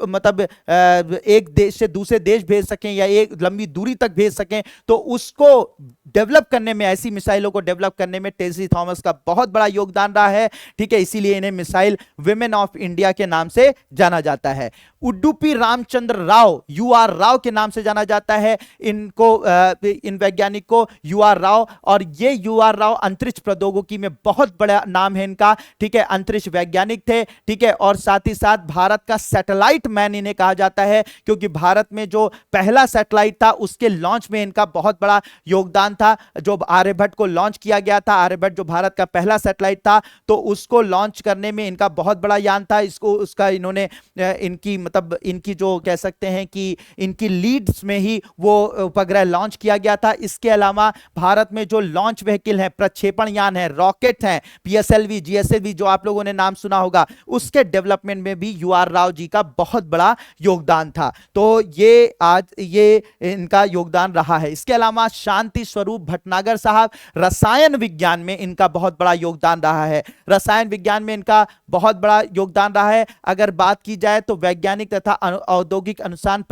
मतलब एक देश से दूसरे देश भेज सकें या एक लंबी दूरी तक भेज सकें, तो उसको डेवलप करने में, ऐसी मिसाइलों को डेवलप करने में टेसी थॉमस का बहुत बड़ा योगदान रहा है, ठीक है। इसीलिए इन्हें मिसाइल विमेन ऑफ इंडिया के नाम से जाना जाता है। उडुपी रामचंद्र राव, UR राव के नाम से जाना जाता है इनको, इन वैज्ञानिक को UR राव, और ये UR राव अंतरिक्ष प्रौद्योगिकी में बहुत बड़ा नाम है इनका, ठीक है, अंतरिक्ष वैज्ञानिक थे, ठीक है, और साथ ही साथ भारत का सैटेलाइट मैन इन्हें कहा जाता है, क्योंकि भारत में जो पहला सैटेलाइट था उसके लॉन्च में इनका बहुत बड़ा योगदान था। जो आर्यभट्ट को लॉन्च किया गया था, आर्यभट्ट जो भारत का पहला सैटेलाइट था, तो उसको लॉन्च करने में इनका बहुत बड़ा यान था। इसको उसका इन्होंने इनकी मतलब इनकी जो कह सकते हैं कि इनकी लीड्स में ही वो उपग्रह लॉन्च किया गया था। इसके अलावा भारत में जो लॉन्च व्हीकल है, प्रक्षेपण यान है, रॉकेट हैं, PSLV, GSLV जो आप लोगों ने नाम सुना होगा, उसके डेवलपमेंट में भी UR राव जी का बहुत बड़ा योगदान था। तो ये आज ये इनका योगदान रहा है। इसके अलावा शांति स्वरूप भटनागर साहब, रसायन विज्ञान में इनका बहुत बड़ा योगदान रहा है, रसायन विज्ञान में इनका बहुत बड़ा योगदान रहा है। अगर बात की जाए तो वैज्ञानिक तथा औद्योगिक अनुसंधान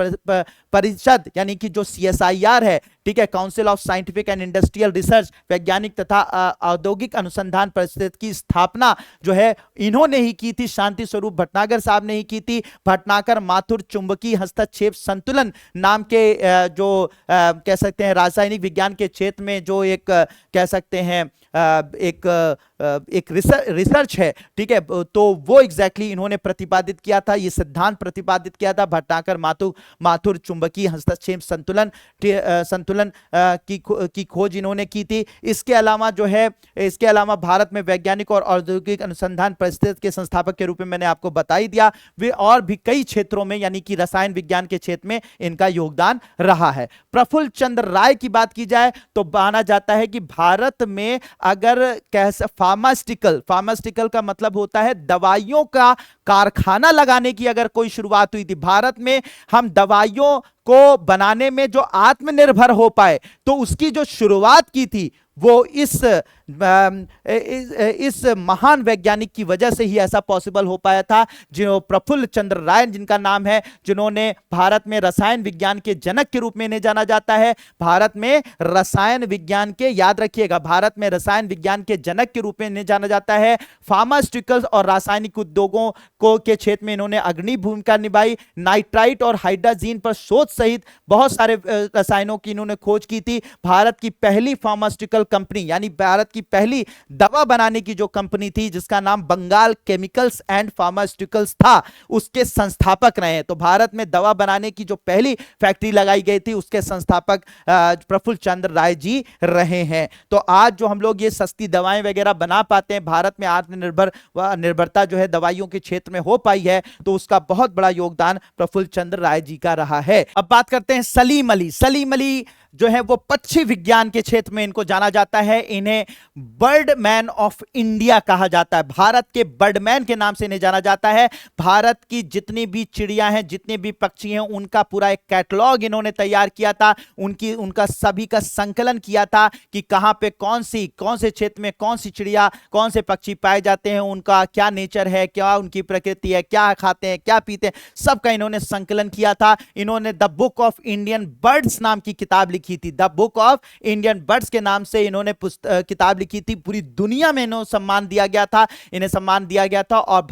परिषद, यानी कि जो CSIR है, ठीक है, council of scientific and industrial research, वैज्ञानिक तथा औद्योगिक अनुसंधान परिषद की स्थापना जो है इन्होंने ही की थी, शांति स्वरूप भटनागर साहब ने ही की थी। भटनागर माथुर चुंबकीय हस्तक्षेप संतुलन नाम के जो कह सकते हैं रासायनिक विज्ञान के क्षेत्र में जो एक कह सकते हैं एक रिसर्च है, ठीक है, तो वो एग्जैक्टली इन्होंने प्रतिपादित किया था, ये सिद्धांत प्रतिपादित किया था। भटनागर माथुर चुंबकीय हस्तक्षेप संतुलन की खोज इन्होंने की थी। इसके अलावा जो है, इसके अलावा भारत में वैज्ञानिक और औद्योगिक अनुसंधान परिषद के संस्थापक के रूप में मैंने आपको बता ही दिया। वे और भी कई क्षेत्रों में, यानी कि रसायन विज्ञान के क्षेत्र में इनका योगदान रहा है। प्रफुल्ल चंद्र राय की बात की जाए तो माना जाता है कि भारत में अगर फार्मास्यूटिकल का मतलब होता है दवाइयों का कारखाना लगाने की अगर कोई शुरुआत हुई थी भारत में, हम दवाइयों को बनाने में जो आत्मनिर्भर हो पाए, तो उसकी जो शुरुआत की थी वो इस महान वैज्ञानिक की वजह से ही ऐसा पॉसिबल हो पाया था, जो प्रफुल्ल चंद्र राय जिनका नाम है, जिन्होंने भारत में रसायन विज्ञान के जनक के रूप में इन्हें जाना जाता है। भारत में रसायन विज्ञान के, याद रखिएगा, भारत में रसायन विज्ञान के जनक के रूप में इन्हें जाना जाता है। फार्मास्यूटिकल्स और रासायनिक उद्योगों को के क्षेत्र में इन्होंने अग्रणी भूमिका निभाई। नाइट्राइट और हाइड्राजीन पर शोध सहित बहुत सारे रसायनों की इन्होंने खोज की थी। भारत की पहली फार्मास्यूटिकल कंपनी, यानी भारत की पहली दवा बनाने की जो कंपनी थी जिसका नाम बंगाल केमिकल्स एंड फार्मास्यूटिकल्स था, उसके संस्थापक रहे हैं। तो भारत में दवा बनाने की जो पहली फैक्ट्री लगाई गई थी उसके संस्थापक प्रफुल्ल चंद्र राय जी रहे हैं। तो आज जो हम लोग ये सस्ती दवाएं वगैरह बना पाते हैं, भारत में निर्भरता जो है दवाइयों के क्षेत्र में हो पाई है, तो उसका बहुत बड़ा योगदान प्रफुल्ल चंद्र राय जी का रहा है। अब बात करते हैं सलीम अली। सलीम अली जो है वो पक्षी विज्ञान के क्षेत्र में इनको जाना जाता है। इन्हें बर्डमैन ऑफ इंडिया कहा जाता है, भारत के बर्डमैन के नाम से इन्हें जाना जाता है। भारत की जितनी भी चिड़िया हैं, जितने भी पक्षी हैं, उनका पूरा एक कैटलॉग इन्होंने तैयार किया था, उनका सभी का संकलन किया था कि कहां पे कौन से क्षेत्र में कौन सी चिड़िया, कौन से पक्षी पाए जाते हैं, उनका क्या नेचर है, क्या उनकी प्रकृति है, क्या खाते हैं, क्या पीते हैं, सबका इन्होंने संकलन किया था। इन्होंने the book of Indian birds नाम की किताब लिखी थी। The book of Indian birds के नाम से इन्होंने किताब लिखी थी। पूरी दुनिया में इन्हें सम्मान दिया गया था, और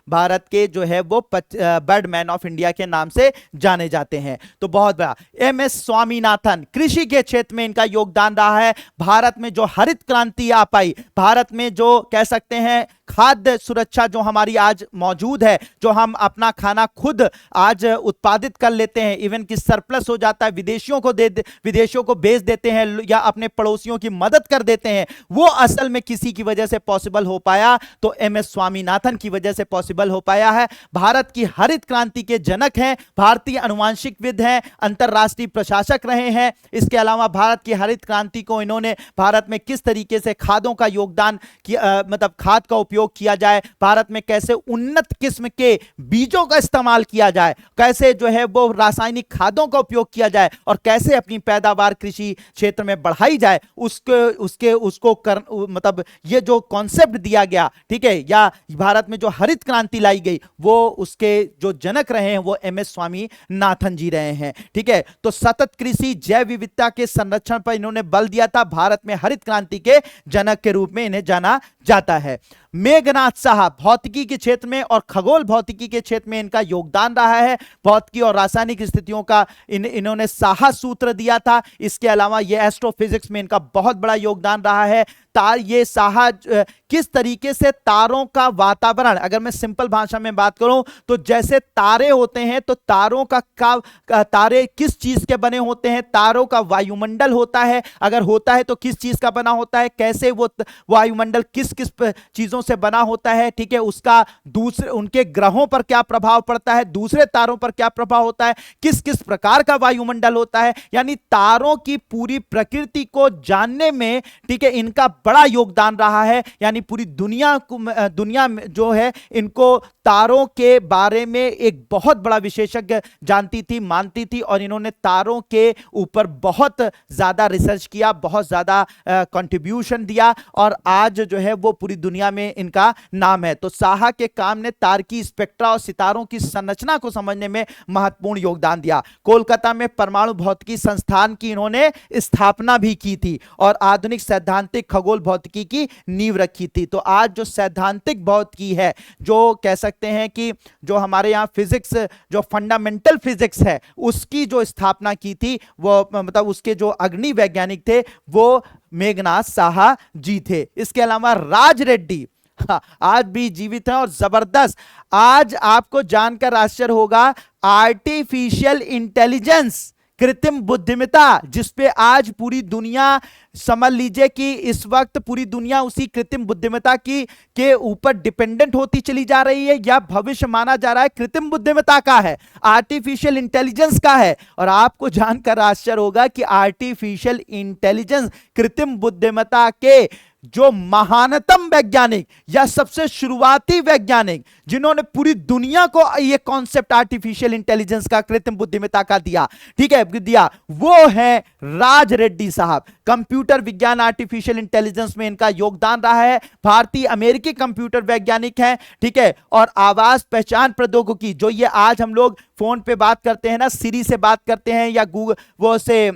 भारत के जो है वो बर्डमैन ऑफ इंडिया के नाम से जाने जाते हैं। तो बहुत बड़ा एमएस स्वामीनाथन, कृषि के क्षेत्र में इनका योगदान रहा है। भारत में जो हरित क्रांति आ पाई, भारत में जो कह सकते हैं खाद्य सुरक्षा जो हमारी आज मौजूद है, जो हम अपना खाना खुद आज उत्पादित कर लेते हैं, इवन कि सरप्लस हो जाता है, विदेशियों को बेच देते हैं या अपने पड़ोसियों की मदद कर देते हैं, वो असल में किसी की वजह से पॉसिबल हो पाया तो एमएस स्वामीनाथन की वजह से पॉसिबल हो पाया है। भारत की हरित क्रांति के जनक हैं, भारतीय अनुवांशिकविद हैं, अंतरराष्ट्रीय प्रशासक रहे हैं। इसके अलावा भारत की हरित क्रांति को इन्होंने भारत में किस तरीके से खादों का योगदान मतलब खाद का उपयोग किया जाए, भारत में कैसे उन्नत किस्म के बीजों का इस्तेमाल किया जाए, कैसे जो है वो रासायनिक खादों का उपयोग किया जाए और कैसे अपनी पैदावार कृषि क्षेत्र में बढ़ाई जाए, उसको मतलब ये जो कॉन्सेप्ट दिया गया, ठीक है, या भारत में जो हरित क्रांति लाई गई, वो उसके जो जनक रहे हैं वो एमएस स्वामीनाथन जी रहे हैं। ठीक है, तो सतत कृषि, जैव विविधता के संरक्षण पर इन्होंने बल दिया था। भारत में हरित क्रांति के जनक के रूप में इन्हें जाना जाता है। मेघनाथ साहब, भौतिकी के क्षेत्र में और खगोल भौतिकी के क्षेत्र में इनका योगदान रहा है। भौतिकी और रासायनिक स्थितियों का इन्होंने साहा सूत्र दिया था। इसके अलावा ये एस्ट्रोफिजिक्स में इनका बहुत बड़ा योगदान रहा है। ये साहा किस तरीके से तारों का वातावरण, अगर मैं सिंपल भाषा में बात करूं तो जैसे तारे होते हैं तो तारों का तारे किस चीज के बने होते हैं, तारों का वायुमंडल होता है, अगर होता है तो किस चीज का बना होता है, कैसे वो वायुमंडल किस किस चीजों से बना होता है, ठीक है, उसका दूसरे उनके ग्रहों पर क्या प्रभाव पड़ता है, दूसरे तारों पर क्या प्रभाव होता है, किस किस प्रकार का वायुमंडल होता है, यानी तारों की पूरी प्रकृति को जानने में, ठीक है, इनका बड़ा योगदान रहा है। यानी पूरी दुनिया में जो है इनको तारों के बारे में एक बहुत बड़ा विशेषज्ञ जानती थी, मानती थी, और इन्होंने तारों के ऊपर बहुत ज्यादा रिसर्च किया, बहुत ज्यादा कंट्रीब्यूशन दिया, और आज जो है वो पूरी दुनिया में इनका नाम है। तो साहा के काम ने तारकी स्पेक्ट्रा और सितारों की संरचना को समझने में महत्वपूर्ण योगदान दिया। कोलकाता में परमाणु भौतिकी संस्थान की इन्होंने स्थापना भी की थी और आधुनिक सैद्धांतिक खगोल भौतिकी की नींव रखी थी। तो आज जो सैद्धांतिक भौतिकी है, जो कह सकते हैं कि जो हमारे यहाँ फिजिक्स, जो फंडामेंटल फिजिक्स है, उसकी जो स्थापना की थी, वो मतलब उसके जो अग्रणी वैज्ञानिक थे वो मेघनाथ साहा जी थे। इसके अलावा राज रेड्डी आज भी जीवित हैं और जबरदस्त, आज आपको जानकर आश्चर्य होगा, आर्टिफिशियल इंटेलिजेंस, कृत्रिम बुद्धिमत्ता, जिसपे आज पूरी दुनिया, समझ लीजिए कि इस वक्त पूरी दुनिया उसी कृत्रिम बुद्धिमत्ता के ऊपर डिपेंडेंट होती चली जा रही है, या भविष्य माना जा रहा है कृत्रिम बुद्धिमत्ता का है, आर्टिफिशियल इंटेलिजेंस का है। और आपको जानकर आश्चर्य होगा कि आर्टिफिशियल इंटेलिजेंस, कृत्रिम बुद्धिमत्ता के जो महानतम वैज्ञानिक या सबसे शुरुआती वैज्ञानिक जिन्होंने पूरी दुनिया को यह कॉन्सेप्ट आर्टिफिशियल इंटेलिजेंस का, कृत्रिम बुद्धिमत्ता का दिया, ठीक है, दिया, वो है राज रेड्डी साहब। कंप्यूटर विज्ञान, आर्टिफिशियल इंटेलिजेंस में इनका योगदान रहा है। भारतीय अमेरिकी कंप्यूटर वैज्ञानिक हैं, ठीक है, और आवाज पहचान प्रौद्योगिकी, जो ये आज हम लोग फोन पे बात करते हैं ना, सिरी से बात करते हैं, या गूगल वो से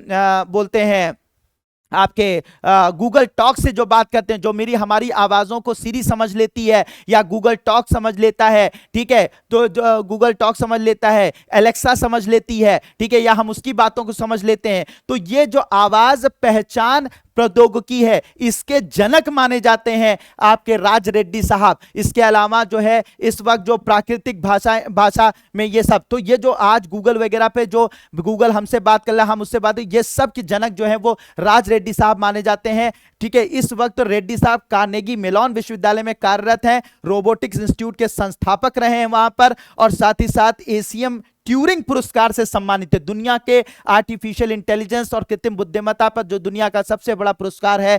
बोलते हैं आपके गूगल टॉक से जो बात करते हैं, जो हमारी आवाज़ों को सिरी समझ लेती है या गूगल टॉक समझ लेता है, ठीक है, तो जो गूगल टॉक समझ लेता है, एलेक्सा समझ लेती है, ठीक है, या हम उसकी बातों को समझ लेते हैं। तो ये जो आवाज़ पहचान प्रौद्योगिकी है, इसके जनक माने जाते हैं आपके राज रेड्डी साहब। इसके अलावा जो है इस वक्त जो प्राकृतिक भाषा में ये सब, तो ये जो आज गूगल वगैरह पे जो गूगल हमसे बात कर रहा है, हम उससे बात, ये सब के जनक जो है वो राज रेड्डी साहब माने जाते हैं, ठीक है। इस वक्त रेड्डी साहब कार्नेगी मेलॉन विश्वविद्यालय में कार्यरत हैं, रोबोटिक्स इंस्टीट्यूट के संस्थापक रहे हैं वहां पर, और साथ ही साथ एशियम ट्यूरिंग पुरस्कार से सम्मानित है। दुनिया के आर्टिफिशियल इंटेलिजेंस और कृत्रिम बुद्धिमत्ता पर जो दुनिया का सबसे बड़ा पुरस्कार है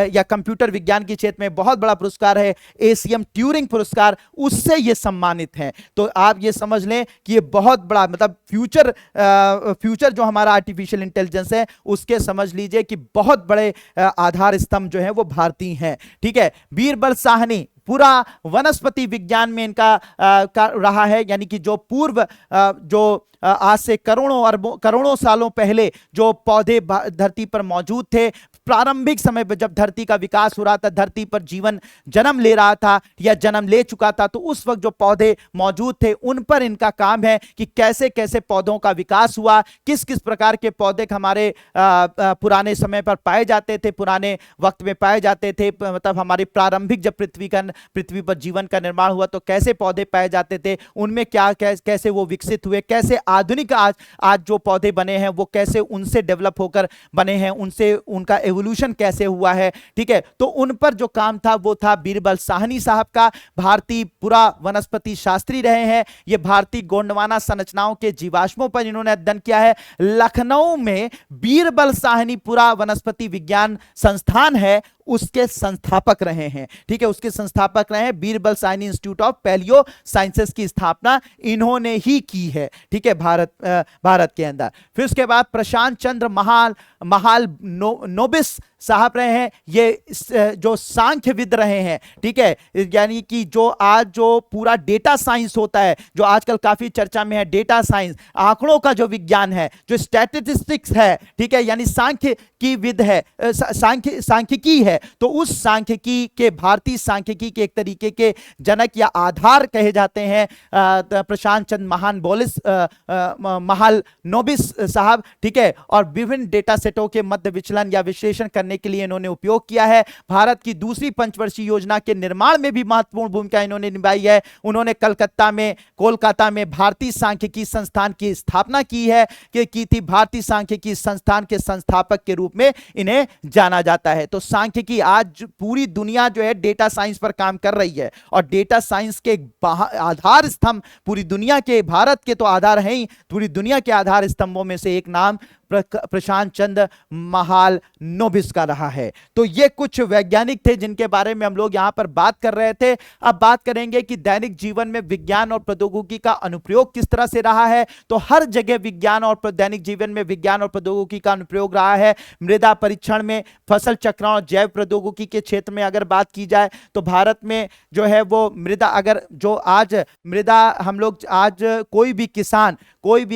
या कंप्यूटर विज्ञान के क्षेत्र में बहुत बड़ा पुरस्कार है एसीएम ट्यूरिंग पुरस्कार, उससे ये सम्मानित हैं। तो आप ये समझ लें कि ये बहुत बड़ा मतलब फ्यूचर जो हमारा आर्टिफिशियल इंटेलिजेंस है उसके समझ लीजिए कि बहुत बड़े आधार स्तंभ जो है वो भारतीय हैं। ठीक है, बीरबल साहनी पूरा वनस्पति विज्ञान में इनका रहा है, यानी कि जो पूर्व जो आज से करोड़ों सालों पहले जो पौधे धरती पर मौजूद थे, प्रारंभिक समय पर जब धरती का विकास हो रहा था, धरती पर जीवन जन्म ले रहा था या जन्म ले चुका था, तो उस वक्त जो पौधे मौजूद थे उन पर इनका काम है कि कैसे कैसे पौधों का विकास हुआ, किस किस प्रकार के पौधे हमारे पुराने समय पर पाए जाते थे, पुराने वक्त में पाए जाते थे, मतलब हमारी प्रारंभिक जब पृथ्वी पर जीवन का निर्माण हुआ तो कैसे पौधे पाए जाते थे, उनमें क्या कैसे वो विकसित हुए, कैसे आधुनिक आज जो पौधे बने हैं वो कैसे उनसे डेवलप होकर बने हैं, उनसे उनका एवोल्यूशन कैसे हुआ है। ठीक है, तो उन पर जो काम था वो था बीरबल साहनी साहब का। भारतीय पुरा वनस्पति शास्त्री रहे हैं, ये भारतीय गोंडवाना संरचनाओं के जीवाश्मों पर इन्होंने अध्ययन किया है। लखनऊ में बीरबल साहनी पुरा वनस्पति विज्ञान संस्थान है, उसके संस्थापक रहे हैं। ठीक है, उसके संस्थापक रहे हैं। Birbal Sahni institute of palaeosciences की स्थापना इन्होंने ही की है। ठीक है, भारत के अंदर। फिर उसके बाद प्रशांत चंद्र महाल नोबिस साहब रहे हैं, ये जो सांख्यविद रहे हैं। ठीक है, यानी कि जो आज जो पूरा डेटा साइंस होता है, जो आजकल काफी चर्चा में है, डेटा साइंस, आंकड़ों का जो विज्ञान है, जो स्टैटिस्टिक्स है, ठीक है, यानी सांख्यिकी विद है, सांख्यिकी है, तो उस सांख्यिकी के, भारतीय सांख्यिकी के एक तरीके के जनक या आधार कहे जाते हैं प्रशांत चंद्र महाल नोबिस साहब। ठीक है, और विभिन्न डेटा सेटों के मध्य विचलन या विश्लेषण करने के लिए इन्होंने उपयोग किया है। भारत की दूसरी पंचवर्षीय योजना के निर्माण में भी महत्वपूर्ण भूमिका इन्होंने निभाई है। उन्होंने कोलकाता में भारतीय सांख्यिकी संस्थान की स्थापना की थी। भारतीय सांख्यिकी संस्थान के संस्थापक के रूप में इन्हें जाना जाता है। तो सांख्यिकी, आज पूरी दुनिया जो है डेटा साइंस पर काम कर रही है, और डेटा साइंस के आधार स्तंभ पूरी दुनिया के, भारत के तो आधार हैं ही, पूरी दुनिया के आधार स्तंभों में से एक नाम प्रशांत चंद्र महाल नोबिस का रहा है। तो ये कुछ वैज्ञानिक थे जिनके बारे में हम लोग यहां पर बात कर रहे थे। अब बात करेंगे कि दैनिक जीवन में विज्ञान और प्रौद्योगिकी का अनुप्रयोग किस तरह से रहा है। तो हर जगह विज्ञान और दैनिक जीवन में विज्ञान और प्रौद्योगिकी का अनुप्रयोग रहा है। मृदा परीक्षण में, फसल चक्रण और जैव प्रौद्योगिकी के क्षेत्र में अगर बात की जाए तो भारत में जो है वो मृदा, अगर जो आज मृदा हम लोग आज कोई भी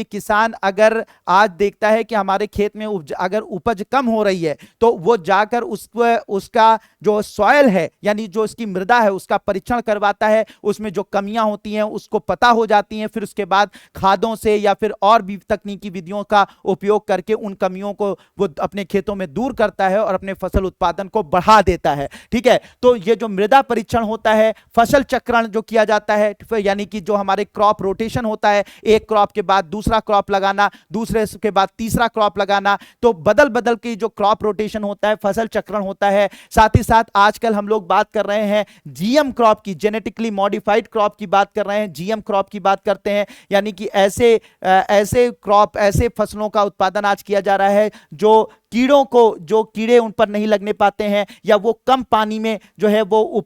किसान अगर आज देखता है कि हमारे खेत में अगर उपज कम हो रही है तो वो जाकर उसका जो सॉइल है, यानी जो इसकी मृदा है, उसका परीक्षण करवाता है, उसमें जो कमियां होती हैं उसको पता हो जाती हैं, फिर उसके बाद खादों से या फिर और भी तकनीकी विधियों का उपयोग करके उन कमियों को वो अपने खेतों में दूर करता है और अपने फसल उत्पादन को बढ़ा देता है। ठीक है, तो ये जो मृदा परीक्षण होता है, फसल चक्रण जो किया जाता है, यानी कि जो हमारे क्रॉप रोटेशन होता है, एक क्रॉप के बाद दूसरा क्रॉप लगाना, दूसरे के बाद तीसरा क्रॉप लगाना, तो बदल बदल के जो क्रॉप रोटेशन होता है, फसल चक्रण होता है। साथ ही साथ आजकल हम लोग बात कर रहे हैं जीएम क्रॉप की, जेनेटिकली मॉडिफाइड क्रॉप की बात कर रहे हैं, जीएम क्रॉप की बात करते हैं, यानी कि ऐसे क्रॉप, ऐसे फसलों का उत्पादन आज किया जा रहा है जो कीड़े उन पर नहीं लगने पाते हैं, या वो कम पानी में जो है वो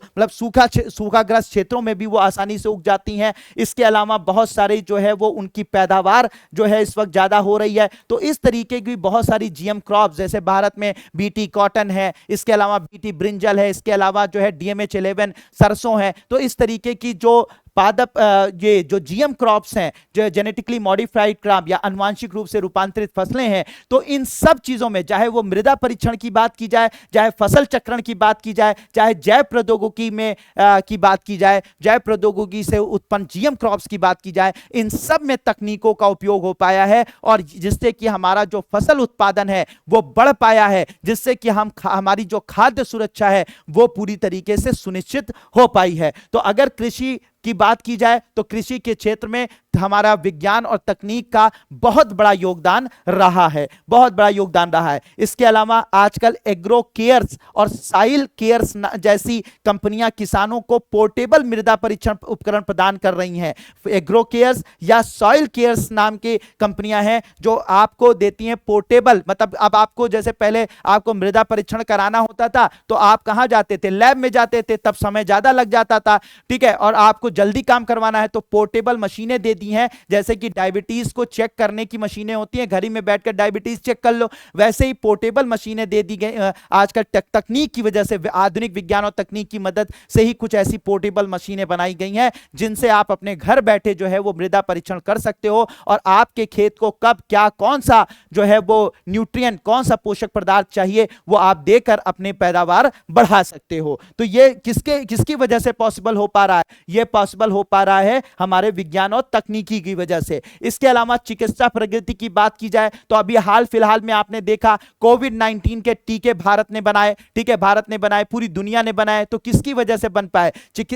मतलब सूखाग्रस्त क्षेत्रों में भी वो आसानी से उग जाती हैं। इसके अलावा बहुत सारे जो है वो उनकी पैदावार जो है इस वक्त ज्यादा हो रही है। तो इस तरीके की बहुत सारी जीएम क्रॉप, जैसे भारत में बीटी कॉटन है, इसके अलावा बीटी ब्रिंजल है, इसके अलावा जो है डीएमएच 11 सरसों है। तो इस तरीके की जो ये जो जीएम क्रॉप्स हैं, जो जेनेटिकली मॉडिफाइड क्रॉप या आनुवांशिक रूप से रूपांतरित फसलें हैं, तो इन सब चीजों में, चाहे वो मृदा परीक्षण की बात की जाए, चाहे फसल चक्रण की बात की जाए, चाहे जैव प्रौद्योगिकी में की बात की जाए, जैव प्रौद्योगिकी से उत्पन्न जीएम क्रॉप्स की बात की जाए, इन सब में तकनीकों का उपयोग हो पाया है, और जिससे कि हमारा जो फसल उत्पादन है वो बढ़ पाया है, जिससे कि हमारी जो खाद्य सुरक्षा है वो पूरी तरीके से सुनिश्चित हो पाई है। तो अगर कृषि की बात की जाए तो कृषि के क्षेत्र में हमारा विज्ञान और तकनीक का बहुत बड़ा योगदान रहा है, बहुत बड़ा योगदान रहा है। इसके अलावा आजकल एग्रो केयर्स और साइल केयर्स जैसी कंपनियां किसानों को पोर्टेबल मृदा परीक्षण उपकरण प्रदान कर रही हैं। एग्रो केयर्स या सॉइल केयर्स नाम की कंपनियां हैं जो आपको देती हैं पोर्टेबल, मतलब अब आपको जैसे पहले आपको मृदा परीक्षण कराना होता था तो आप कहां जाते थे, लैब में जाते थे, तब समय ज्यादा लग जाता था, ठीक है, और आपको जल्दी काम करवाना है तो पोर्टेबल मशीनें दे दी हैं, जैसे कि डायबिटीज को चेक करने की मशीनें होती हैं, घर ही में बैठकर डायबिटीज चेक कर लो, वैसे ही पोर्टेबल मशीनें दे दी गई। आजकल तकनीक की वजह से, आधुनिक विज्ञान और तकनीक की मदद से ही कुछ ऐसी पोर्टेबल मशीनें बनाई गई हैं जिनसे आप अपने घर बैठे जो है वो मृदा परीक्षण कर सकते हो और आपके खेत को कब क्या कौन सा जो है वो न्यूट्रिएंट, कौन सा पोषक पदार्थ चाहिए वो आप देकर अपने पैदावार बढ़ा सकते हो। तो ये किसकी वजह से पॉसिबल हो पा रहा है? ये पॉसिबल हो पा रहा है हमारे विज्ञान और तकनीकी की वजह से। इसके अलावा चिकित्सा प्रगति की बात की जाए तो अभी हाल फिलहाल में आपने देखा कोविड-19 के टीके भारत ने बनाए, ठीक है, भारत ने बनाए, पूरी दुनिया ने बनाए, तो किसकी वजह से बन पाए?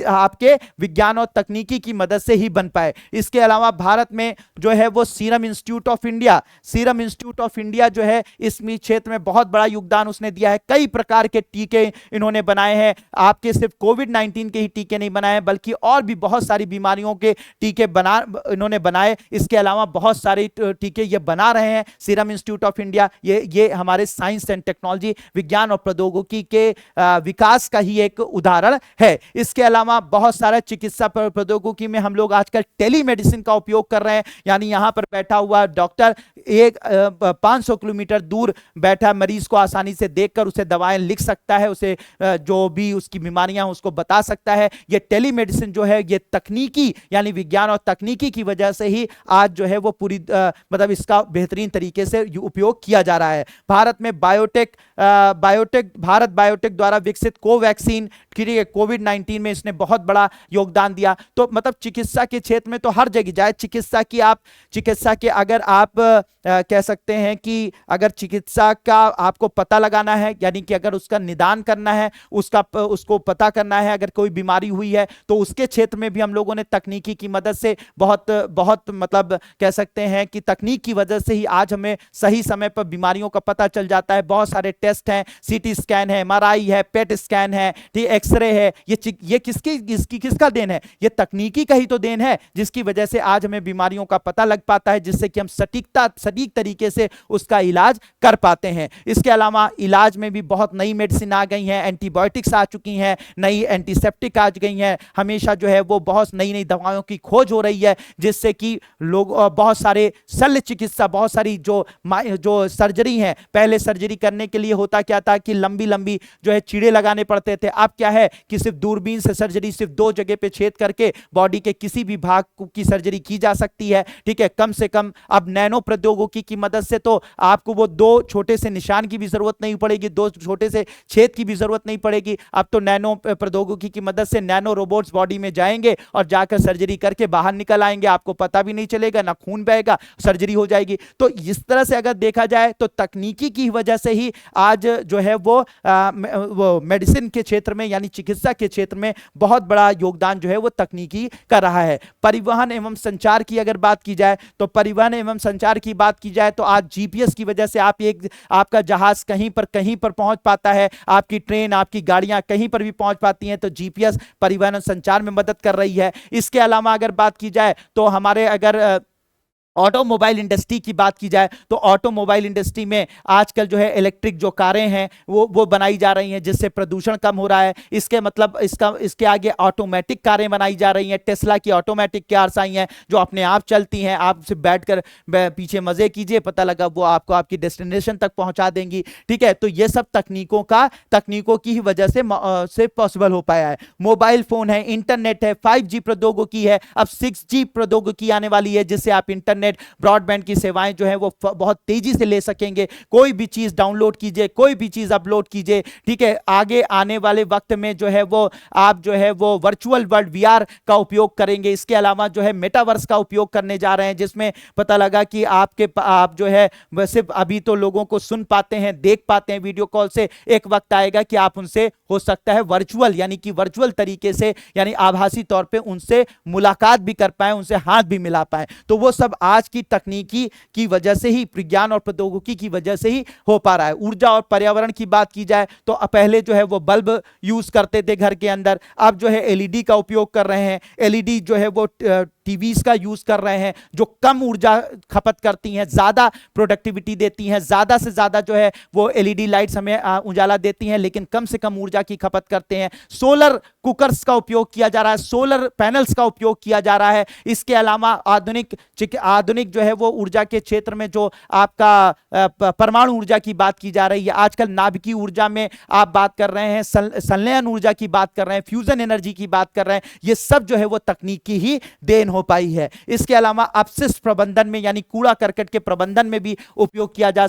आपके विज्ञान और तकनीकी की मदद से ही बन पाए। इसके अलावा भारत में जो है वो सीरम इंस्टीट्यूट ऑफ इंडिया जो है इस क्षेत्र में बहुत बड़ा योगदान उसने दिया है। कई प्रकार के टीके इन्होंने बनाए हैं, आपके सिर्फ कोविड-19 के ही टीके नहीं बनाए बल्कि और भी बहुत सारी बीमारियों के टीके इन्होंने बनाए। इसके अलावा बहुत सारे टीके ये बना रहे हैं सीरम इंस्टीट्यूट ऑफ इंडिया। ये हमारे साइंस एंड टेक्नोलॉजी, विज्ञान और प्रौद्योगिकी के विकास का ही एक उदाहरण है। इसके अलावा बहुत सारा चिकित्सा प्रौद्योगिकी में हम लोग आजकल टेलीमेडिसिन का उपयोग कर रहे हैं, यानी यहां पर बैठा हुआ डॉक्टर 500 किलोमीटर दूर बैठा मरीज को आसानी से देखकर उसे दवाएं लिख सकता है, उसे जो भी उसकी बीमारियां उसको बता सकता है। ये टेलीमेडिसिन जो है ये तकनीकी यानी विज्ञान और तकनीकी की वजह से ही आज जो है वो पूरी मतलब इसका बेहतरीन तरीके से उपयोग किया जा रहा है। भारत में भारत बायोटेक द्वारा विकसित कोवैक्सीन कोविड-19 में इसने बहुत बड़ा योगदान दिया। तो मतलब चिकित्सा के क्षेत्र में तो हर जगह जाए चिकित्सा के अगर आप कह सकते हैं कि अगर चिकित्सा का आपको पता लगाना है, यानी कि अगर उसका निदान करना है, उसको पता करना है, अगर कोई बीमारी हुई है तो उसके क्षेत्र में भी हम लोगों ने तकनीकी की मदद से बहुत मतलब कह सकते हैं कि तकनीक की वजह से ही आज हमें सही समय पर बीमारियों का पता चल जाता है। बहुत सारे टेस्ट हैं, सीटी स्कैन है, एमआरआई है, पेट स्कैन है, एक्सरे है। ये किसका देन है? ये तकनीकी का ही तो देन है, जिसकी वजह से आज हमें बीमारियों का पता लग पाता है, जिससे कि हम सटीक तरीके से उसका इलाज कर पाते हैं। इसके अलावा इलाज में भी बहुत नई मेडिसिन आ गई हैं, एंटीबायोटिक्स आ चुकी हैं, नई एंटीसेप्टिक आ गई हैं, हमेशा जो है वो बहुत नई दवाओं की खोज हो रही है, जिससे कि लोग बहुत सारे शल्य चिकित्सा, बहुत सारी जो सर्जरी है, पहले सर्जरी करने के लिए होता क्या था कि लंबी जो है चीड़े लगाने पड़ते थे। अब क्या है कि सिर्फ दूरबीन से सर्जरी, सिर्फ 2 जगह पे छेद करके बॉडी के किसी भी भाग की सर्जरी की जा सकती है, ठीक है। कम से कम अब नैनो प्रौद्योगिकी की मदद से तो आपको वो 2 छोटे से निशान की भी जरूरत नहीं पड़ेगी, 2 छोटे से छेद की भी जरूरत नहीं पड़ेगी। अब तो नैनो प्रौद्योगिकी की मदद से नैनो रोबोट्स बॉडी में जाएंगे और जाकर सर्जरी करके बाहर निकल आएंगे, आपको पता भी नहीं चलेगा, ना खून बहेगा, सर्जरी हो जाएगी। तो इस तरह से अगर देखा जाए तो तकनीकी की वजह से ही आज जो है वो मेडिसिन के क्षेत्र में यानी चिकित्सा के क्षेत्र में बहुत बड़ा योगदान जो है वो तकनीकी कर रहा है। परिवहन एवं संचार की अगर बात की जाए तो परिवहन एवं संचार की बात की जाए तो आज जीपीएस की वजह से आपका जहाज कहीं पर पहुंच पाता है, आपकी ट्रेन, आपकी गाड़ियां कहीं पर भी पहुंच पाती हैं, तो जीपीएस परिवहन संचार में मदद कर रही है। इसके अलावा अगर बात की जाए तो हमारे अगर ऑटोमोबाइल इंडस्ट्री की बात की जाए तो ऑटोमोबाइल इंडस्ट्री में आजकल जो है इलेक्ट्रिक जो कारें हैं वो बनाई जा रही हैं, जिससे प्रदूषण कम हो रहा है। इसके आगे ऑटोमेटिक कारें बनाई जा रही हैं। टेस्ला की ऑटोमेटिक कार्स आई हैं जो अपने आप चलती हैं, आप सिर्फ बैठकर पीछे मजे कीजिए, पता लगा वो आपको आपकी डेस्टिनेशन तक पहुंचा देंगी, ठीक है। तो ये सब तकनीकों की ही वजह से पॉसिबल हो पाया है। मोबाइल फोन है, इंटरनेट है, 5G प्रौद्योगिकी है, अब 6G प्रौद्योगिकी आने वाली है, जिससे आप इंटरनेट इंटरनेट ब्रॉडबैंड की सेवाएं जो है वो बहुत तेजी से ले सकेंगे। कोई भी चीज डाउनलोड कीजिए, कोई भी चीज अपलोड कीजिए, ठीक है। आगे आने वाले वक्त में जो है वो आप जो है वो वर्चुअल वर्ल्ड वीआर का उपयोग करेंगे। इसके अलावा जो है मेटावर्स का उपयोग करने जा रहे हैं, जिसमें पता लगा कि आप जो है सिर्फ अभी तो लोगों को सुन पाते हैं, देख पाते हैं वीडियो कॉल से, एक वक्त आएगा कि आप उनसे हो सकता है वर्चुअल यानी कि वर्चुअल तरीके से यानी आभासी तौर पे उनसे मुलाकात भी कर पाए, उनसे हाथ भी मिला पाए। तो वो सब आज की तकनीकी की वजह से ही, विज्ञान और प्रौद्योगिकी की वजह से ही हो पा रहा है। ऊर्जा और पर्यावरण की बात की जाए तो पहले जो है वो बल्ब यूज करते थे घर के अंदर, अब जो है एलईडी का उपयोग कर रहे हैं। एलईडी जो है वो टीवीज का यूज कर रहे हैं, जो कम ऊर्जा खपत करती हैं, ज्यादा प्रोडक्टिविटी देती हैं, ज्यादा से ज्यादा जो है वो एलईडी लाइट्स हमें उजाला देती हैं, लेकिन कम से कम ऊर्जा की खपत करते हैं। सोलर कुकर्स का उपयोग किया जा रहा है, सोलर पैनल्स का उपयोग किया जा रहा है। इसके अलावा आधुनिक जो है वो ऊर्जा के क्षेत्र में जो आपका परमाणु ऊर्जा की बात की जा रही है, आजकल नाभिकीय ऊर्जा में आप बात कर रहे हैं, संलयन ऊर्जा की बात कर रहे हैं, फ्यूजन एनर्जी की बात कर रहे हैं। ये सब जो है वो तकनीकी ही देन हो पाई है। इसके अलावा अपशिष्ट प्रबंधन में यानी कूड़ा करकट के प्रबंधन में भी उपयोग किया जा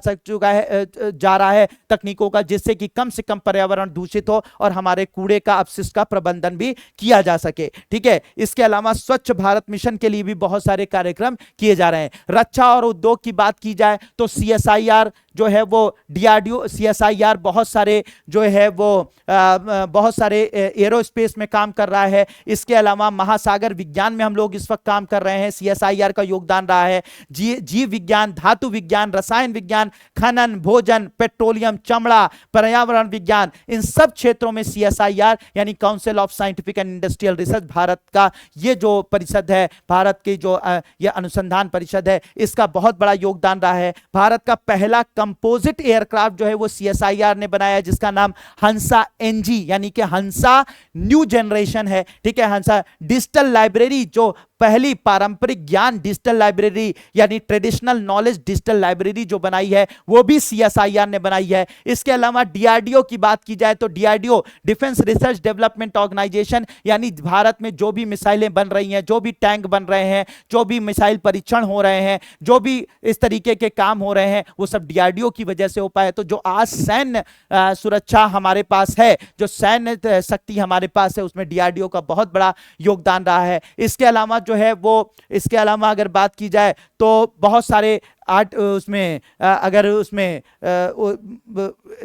रहा है तकनीकों का, जिससे कि कम से कम पर्यावरण दूषित हो और हमारे कूड़े का अपशिष्ट का प्रबंधन भी किया जा सके, ठीक है। इसके अलावा स्वच्छ भारत मिशन के लिए भी बहुत सारे कार्यक्रम किए जा रहे हैं। रक्षा और उद्योग की बात की जाए तो सीएसआईआर जो है वो डीआरडीओ सीएसआईआर बहुत सारे जो है वो बहुत सारे एरोस्पेस में काम कर रहा है। इसके अलावा महासागर विज्ञान में हम लोग इस वक्त काम कर रहे हैं, सीएसआईआर का योगदान रहा है। जीव विज्ञान, धातु विज्ञान, रसायन विज्ञान, खनन, भोजन, पेट्रोलियम, चमड़ा, पर्यावरण विज्ञान, इन सब क्षेत्रों में सीएसआईआर यानी council of scientific and industrial research Bharat का ये जो परिषद है, भारत की जो ये अनुसंधान परिषद है, इसका बहुत बड़ा योगदान रहा है। भारत का पहला कंपोजिट एयरक्राफ्ट जो है वो सीएसआईआर ने बनाया, जिसका नाम हंसा एनजी यानी कि हंसा न्यू जनरेशन है, ठीक है। हंसा डिजिटल लाइब्रेरी, जो पहली पारंपरिक ज्ञान डिजिटल लाइब्रेरी यानी ट्रेडिशनल नॉलेज डिजिटल लाइब्रेरी जो बनाई है वो भी सीएसआईआर ने बनाई है। इसके अलावा डीआरडीओ की बात की जाए तो DRDO defence research development organisation यानी भारत में जो भी मिसाइलें बन रही हैं, जो भी टैंक बन रहे हैं, जो भी मिसाइल परीक्षण हो रहे हैं, जो भी इस तरीके के काम हो रहे हैं, वो सब डीआरडीओ की वजह से हो पाए। तो जो आज सैन्य सुरक्षा हमारे पास है, जो सैन्य शक्ति हमारे पास है, उसमें डीआरडीओ का बहुत बड़ा योगदान रहा है। इसके अलावा जो है वो इसके अलावा अगर बात की जाए तो बहुत सारे उसमें अगर उसमें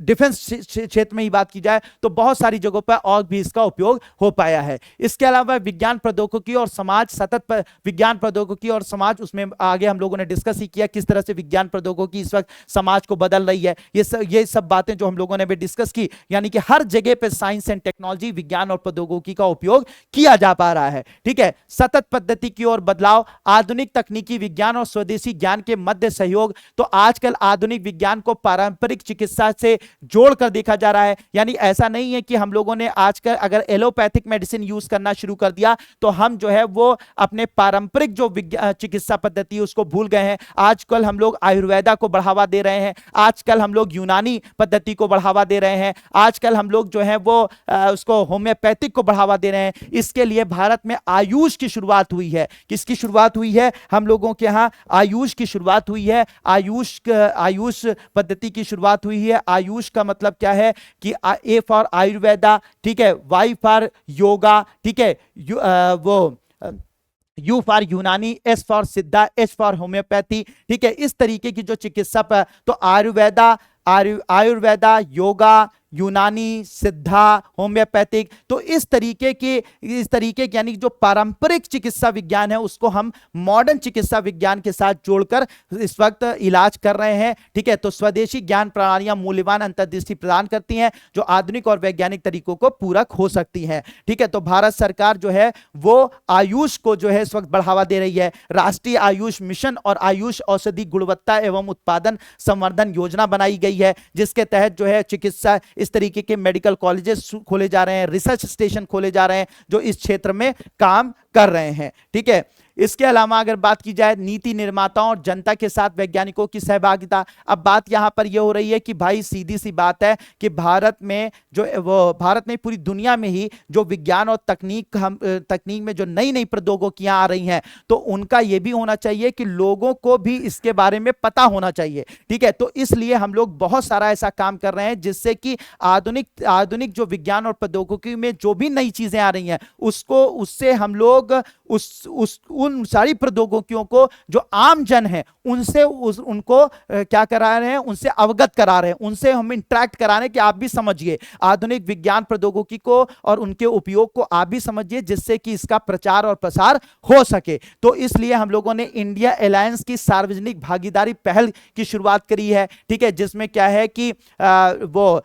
डिफेंस क्षेत्र में ही बात की जाए तो बहुत सारी जगहों पर और भी इसका उपयोग हो पाया है। इसके अलावा विज्ञान प्रौद्योगिकी और समाज, सतत विज्ञान प्रौद्योगिकी और समाज, उसमें आगे हम लोगों ने डिस्कस ही किया किस तरह से विज्ञान प्रौद्योगिकी इस वक्त समाज को बदल रही है। ये सब बातें जो हम लोगों ने भी डिस्कस की, यानी कि हर जगह पे साइंस एंड टेक्नोलॉजी, विज्ञान और प्रौद्योगिकी का उपयोग किया जा पा रहा है, ठीक है। सतत पद्धति की ओर बदलाव, आधुनिक तकनीकी विज्ञान और स्वदेशी ज्ञान के मध्य सहयोग। तो आजकल आधुनिक विज्ञान को पारंपरिक चिकित्सा से जोड़कर देखा जा रहा है, यानी ऐसा नहीं है कि हम लोगों ने आजकल अगर एलोपैथिक मेडिसिन यूज करना शुरू कर दिया तो हम जो है वो अपने पारंपरिक जो चिकित्सा पद्धति उसको भूल गए हैं। आजकल हम लोग आयुर्वेदा को बढ़ावा दे रहे हैं, आजकल हम लोग यूनानी पद्धति को बढ़ावा दे रहे हैं, आजकल हम लोग जो है वो उसको होम्योपैथिक को बढ़ावा दे रहे हैं। इसके लिए भारत में आयुष की शुरुआत हुई है। किसकी शुरुआत हुई है? हम लोगों के यहाँ आयुष की शुरुआत हुई है। आयुष पद्धति की शुरुआत हुई है। आयुष का मतलब क्या है कि ए फॉर आयुर्वेदा, ठीक है, वाई फॉर योगा, ठीक है, यू फॉर यूनानी, एस फॉर सिद्धा, एच फॉर होम्योपैथी, ठीक है। इस तरीके की जो चिकित्सा पर तो आयुर्वेदा, योगा, यूनानी, सिद्धा, होम्योपैथिक, तो इस तरीके के यानी जो पारंपरिक चिकित्सा विज्ञान है उसको हम मॉडर्न चिकित्सा विज्ञान के साथ जोड़कर इस वक्त इलाज कर रहे हैं, ठीक है। तो स्वदेशी ज्ञान प्रणालियां मूल्यवान अंतर्दृष्टि प्रदान करती हैं जो आधुनिक और वैज्ञानिक तरीकों को पूरक हो सकती हैं, ठीक है। तो भारत सरकार जो है वो आयुष को जो है इस वक्त बढ़ावा दे रही है। राष्ट्रीय आयुष मिशन और आयुष औषधि गुणवत्ता एवं उत्पादन संवर्धन योजना बनाई गई है, जिसके तहत जो है चिकित्सा इस तरीके के मेडिकल कॉलेजेस खोले जा रहे हैं, रिसर्च स्टेशन खोले जा रहे हैं जो इस क्षेत्र में काम कर रहे हैं, ठीक है। इसके अलावा अगर बात की जाए नीति निर्माताओं और जनता के साथ वैज्ञानिकों की सहभागिता, अब बात यहां पर यह हो रही है कि भाई सीधी सी बात है कि भारत में जो वो भारत में पूरी दुनिया में ही जो विज्ञान और तकनीक में जो नई नई प्रौद्योगिकियां आ रही हैं, तो उनका यह भी होना चाहिए कि लोगों को भी इसके बारे में पता होना चाहिए। ठीक है, तो इसलिए हम लोग बहुत सारा ऐसा काम कर रहे हैं जिससे कि आधुनिक आधुनिक जो विज्ञान और प्रौद्योगिकी में जो भी नई चीजें आ रही हैं उससे हम लोग उन सारी प्रौद्योगिकियों को जो आम जन है उनसे उनको क्या करा रहे हैं, उनसे अवगत करा रहे हैं, उनसे हम इंटरेक्ट करा रहे हैं कि आप भी समझिए आधुनिक विज्ञान प्रौद्योगिकी को और उनके उपयोग को आप भी समझिए, जिससे कि इसका प्रचार और प्रसार हो सके। तो इसलिए हम लोगों ने इंडिया अलायंस की सार्वजनिक भागीदारी पहल की शुरुआत करी है। ठीक है, जिसमें क्या है कि वो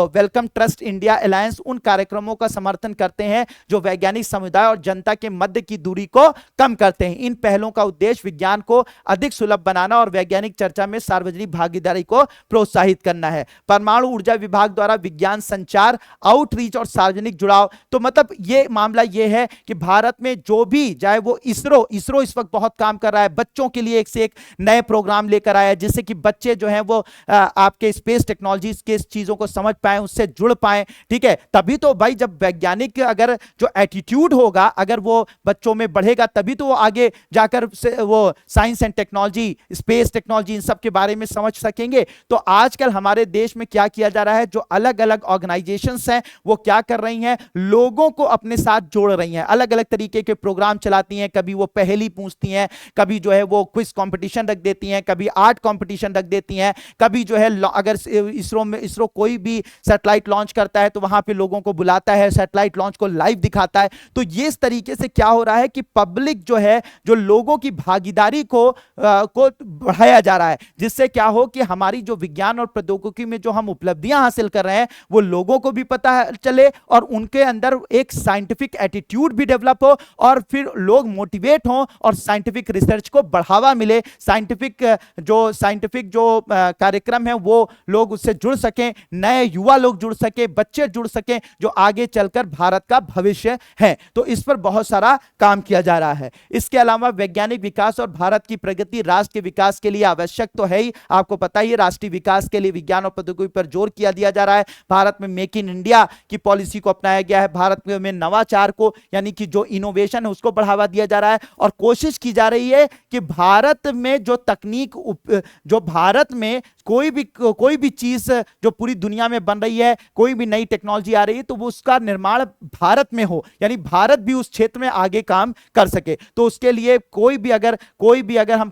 वेलकम ट्रस्ट इंडिया अलायंस उन कार्यक्रमों का समर्थन करते हैं जो वैज्ञानिक समुदाय और जनता के मध्य की दूरी को कम करते हैं। इन पहलों का उद्देश्य विज्ञान को अधिक सुलभ बनाना और वैज्ञानिक चर्चा में सार्वजनिक भागीदारी को प्रोत्साहित करना है। परमाणु ऊर्जा विभाग द्वारा विज्ञान संचार, आउटरीच और सार्वजनिक जुड़ाव, तो मतलब ये मामला ये है कि भारत में जो भी, चाहे वो इसरो इस वक्त बहुत काम कर रहा है, बच्चों के लिए एक से एक नए प्रोग्राम लेकर आया है, जिससे कि बच्चे जो हैं वो आपके स्पेस टेक्नोलॉजी के चीजों को समझ पाए, उससे जुड़ पाए। ठीक है, तभी तो भाई जब वैज्ञानिक अगर जो एटीट्यूड होगा अगर वो बच्चों में बढ़ेगा, तभी तो वो आगे जाकर वो science and technology, space technology in सब के बारे में समझ सकेंगे। तो आजकल हमारे देश में क्या किया जा रहा है, जो अलग अलग ऑर्गेनाइजेशंस हैं वो क्या कर रही हैं, लोगों को अपने साथ जोड़ रही हैं, अलग अलग तरीके के प्रोग्राम चलाती हैं। कभी वो पहेली पूछती हैं, कभी जो है वो क्विज कंपटीशन रख देती हैं, कभी आर्ट कंपटीशन रख देती हैं, कभी जो है अगर इसरो कोई भी सैटेलाइट लॉन्च करता है तो वहां पे लोगों को बुलाता है, सैटेलाइट लॉन्च को लाइव दिखाता है। तो ये इस तरीके से क्या हो रहा है कि पब्लिक जो है, जो लोगों की भागीदारी को बढ़ाया जा रहा है, जिससे क्या हो कि हमारी जो विज्ञान और प्रौद्योगिकी में जो हम उपलब्धियां हासिल कर रहे हैं वो लोगों को भी पता चले और उनके अंदर एक साइंटिफिक एटीट्यूड भी डेवलप हो और फिर लोग मोटिवेट हों और साइंटिफिक रिसर्च को बढ़ावा मिले, साइंटिफिक जो कार्यक्रम है वो लोग उससे जुड़ सकें, नए युवा लोग जुड़ सके, बच्चे जुड़ सके, जो आगे चलकर भारत का भविष्य है। तो इस पर बहुत सारा काम किया जा रहा है। इसके अलावा वैज्ञानिक विकास और भारत की प्रगति राष्ट्र के विकास के लिए आवश्यक तो है ही, आपको पता ही है राष्ट्रीय विकास के लिए विज्ञान और प्रौद्योगिकी पर जोर दिया जा रहा है। भारत में मेक इन इंडिया की पॉलिसी को अपनाया गया है, भारत में नवाचार को यानी कि जो इनोवेशन है उसको बढ़ावा दिया जा रहा है और कोशिश की जा रही है कि भारत में जो तकनीक, जो भारत में कोई भी चीज जो पूरी दुनिया में बन रही है, कोई भी नई टेक्नोलॉजी आ रही है तो वो उसका निर्माण भारत में हो, यानी भारत भी उस क्षेत्र में आगे काम कर सके। तो उसके लिए कोई भी अगर हम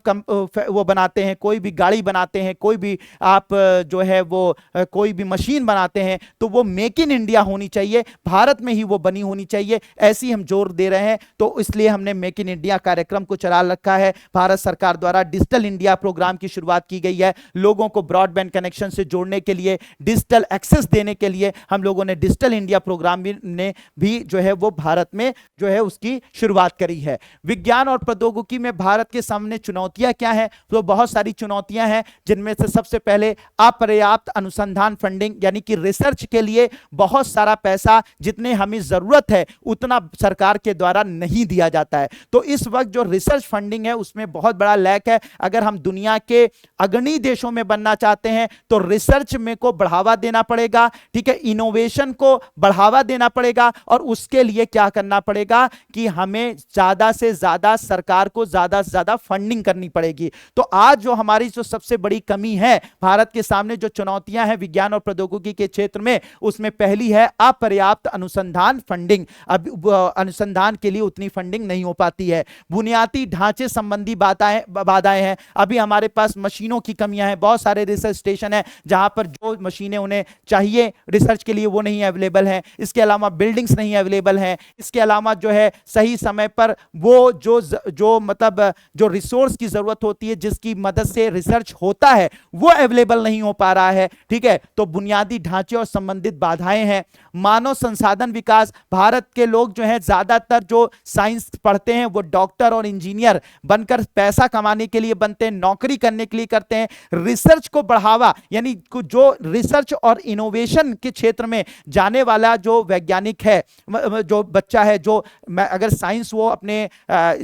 वो बनाते हैं, कोई भी गाड़ी बनाते हैं, कोई भी आप जो है वो कोई भी मशीन बनाते हैं, तो वो मेक इन इंडिया होनी चाहिए, भारत में ही वो बनी होनी चाहिए, ऐसी हम जोर दे रहे हैं। तो इसलिए हमने मेक इन इंडिया कार्यक्रम को चला रखा है। भारत सरकार द्वारा डिजिटल इंडिया प्रोग्राम की शुरुआत की गई है। लोगों को ब्रॉडबैंड कनेक्शन से जोड़ने के लिए, डिजिटल एक्सेस देने के लिए हम लोगों ने डिजिटल इंडिया प्रोग्राम ने भी जो है वो भारत में जो है उसकी शुरुआत करी है। विज्ञान और प्रौद्योगिकी में भारत के सामने चुनौतियां क्या हैं? तो बहुत सारी चुनौतियां हैं, जिनमें से सबसे पहले अपर्याप्त अनुसंधान फंडिंग, यानी कि रिसर्च के लिए बहुत सारा पैसा जितने हमें जरूरत है उतना सरकार के द्वारा नहीं दिया जाता है। तो इस वक्त जो रिसर्च फंडिंग है उसमें बहुत बड़ा लैक है। अगर हम दुनिया के अग्रणी देशों में बनना चाहते हैं तो रिसर्च में को बढ़ावा देना पड़ेगा, ठीक है, इनोवेशन को बढ़ावा देना पड़ेगा और उसके लिए क्या करना पड़ेगा कि हमें ज्यादा से ज्यादा सरकार को ज्यादा से ज्यादा फंडिंग करनी पड़ेगी। तो आज जो हमारी जो सबसे बड़ी कमी है, भारत के सामने जो चुनौतियां हैं विज्ञान और प्रौद्योगिकी के क्षेत्र में, उसमें पहली है अपर्याप्त अनुसंधान फंडिंग। अब अनुसंधान के लिए उतनी फंडिंग नहीं हो पाती है। बुनियादी ढांचे संबंधी बाधाएं हैं। अभी हमारे पास मशीनों की कमियां हैं, बहुत सारे रिसर्च स्टेशन है जहां पर जो मशीनें उन्हें चाहिए रिसर्च के लिए वो नहीं अवेलेबल हैं। इसके अलावा बिल्डिंग्स नहीं अवेलेबल हैं। इसके अलावा जो है सही समय पर वो जो मतलब जो रिसोर्स की जरूरत होती है, जिसकी मदद से रिसर्च होता है, वो अवेलेबल नहीं हो पा रहा है। ठीक है, तो बुनियादी ढांचे और संबंधित बाधाएं हैं। मानव संसाधन विकास, भारत के लोग जो है ज्यादातर जो साइंस पढ़ते हैं वो डॉक्टर और इंजीनियर बनकर पैसा कमाने के लिए बनते हैं, नौकरी करने के लिए करते हैं। रिसर्च को बढ़ावा, यानी जो रिसर्च और इनोवेशन के क्षेत्र में जाने वाला जो वैज्ञानिक है, जो बच्चा है, जो अगर साइंस वो अपने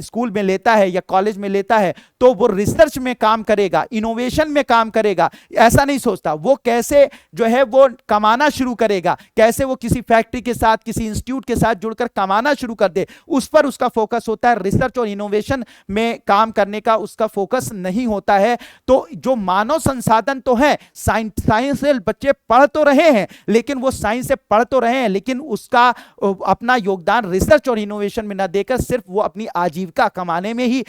स्कूल में लेता है या कॉलेज में लेता है, तो वो रिसर्च में काम करेगा, इनोवेशन में काम करेगा, ऐसा नहीं सोचता। वो कैसे जो है वो कमाना शुरू करेगा, कैसे वो किसी फैक्ट्री के साथ, किसी इंस्टीट्यूट के साथ जुड़कर कमाना शुरू कर दे, उस पर उसका फोकस होता है। रिसर्च और इनोवेशन में काम करने का उसका फोकस नहीं होता है। तो जो मानव संसाधन तो है, साइंस से बच्चे पढ़ तो रहे हैं, लेकिन वो साइंस से पढ़ तो रहे हैं, लेकिन उसका अपना योगदान रिसर्च और इनोवेशन में ना देकर सिर्फ वो अपनी आजीविका कमाने में ही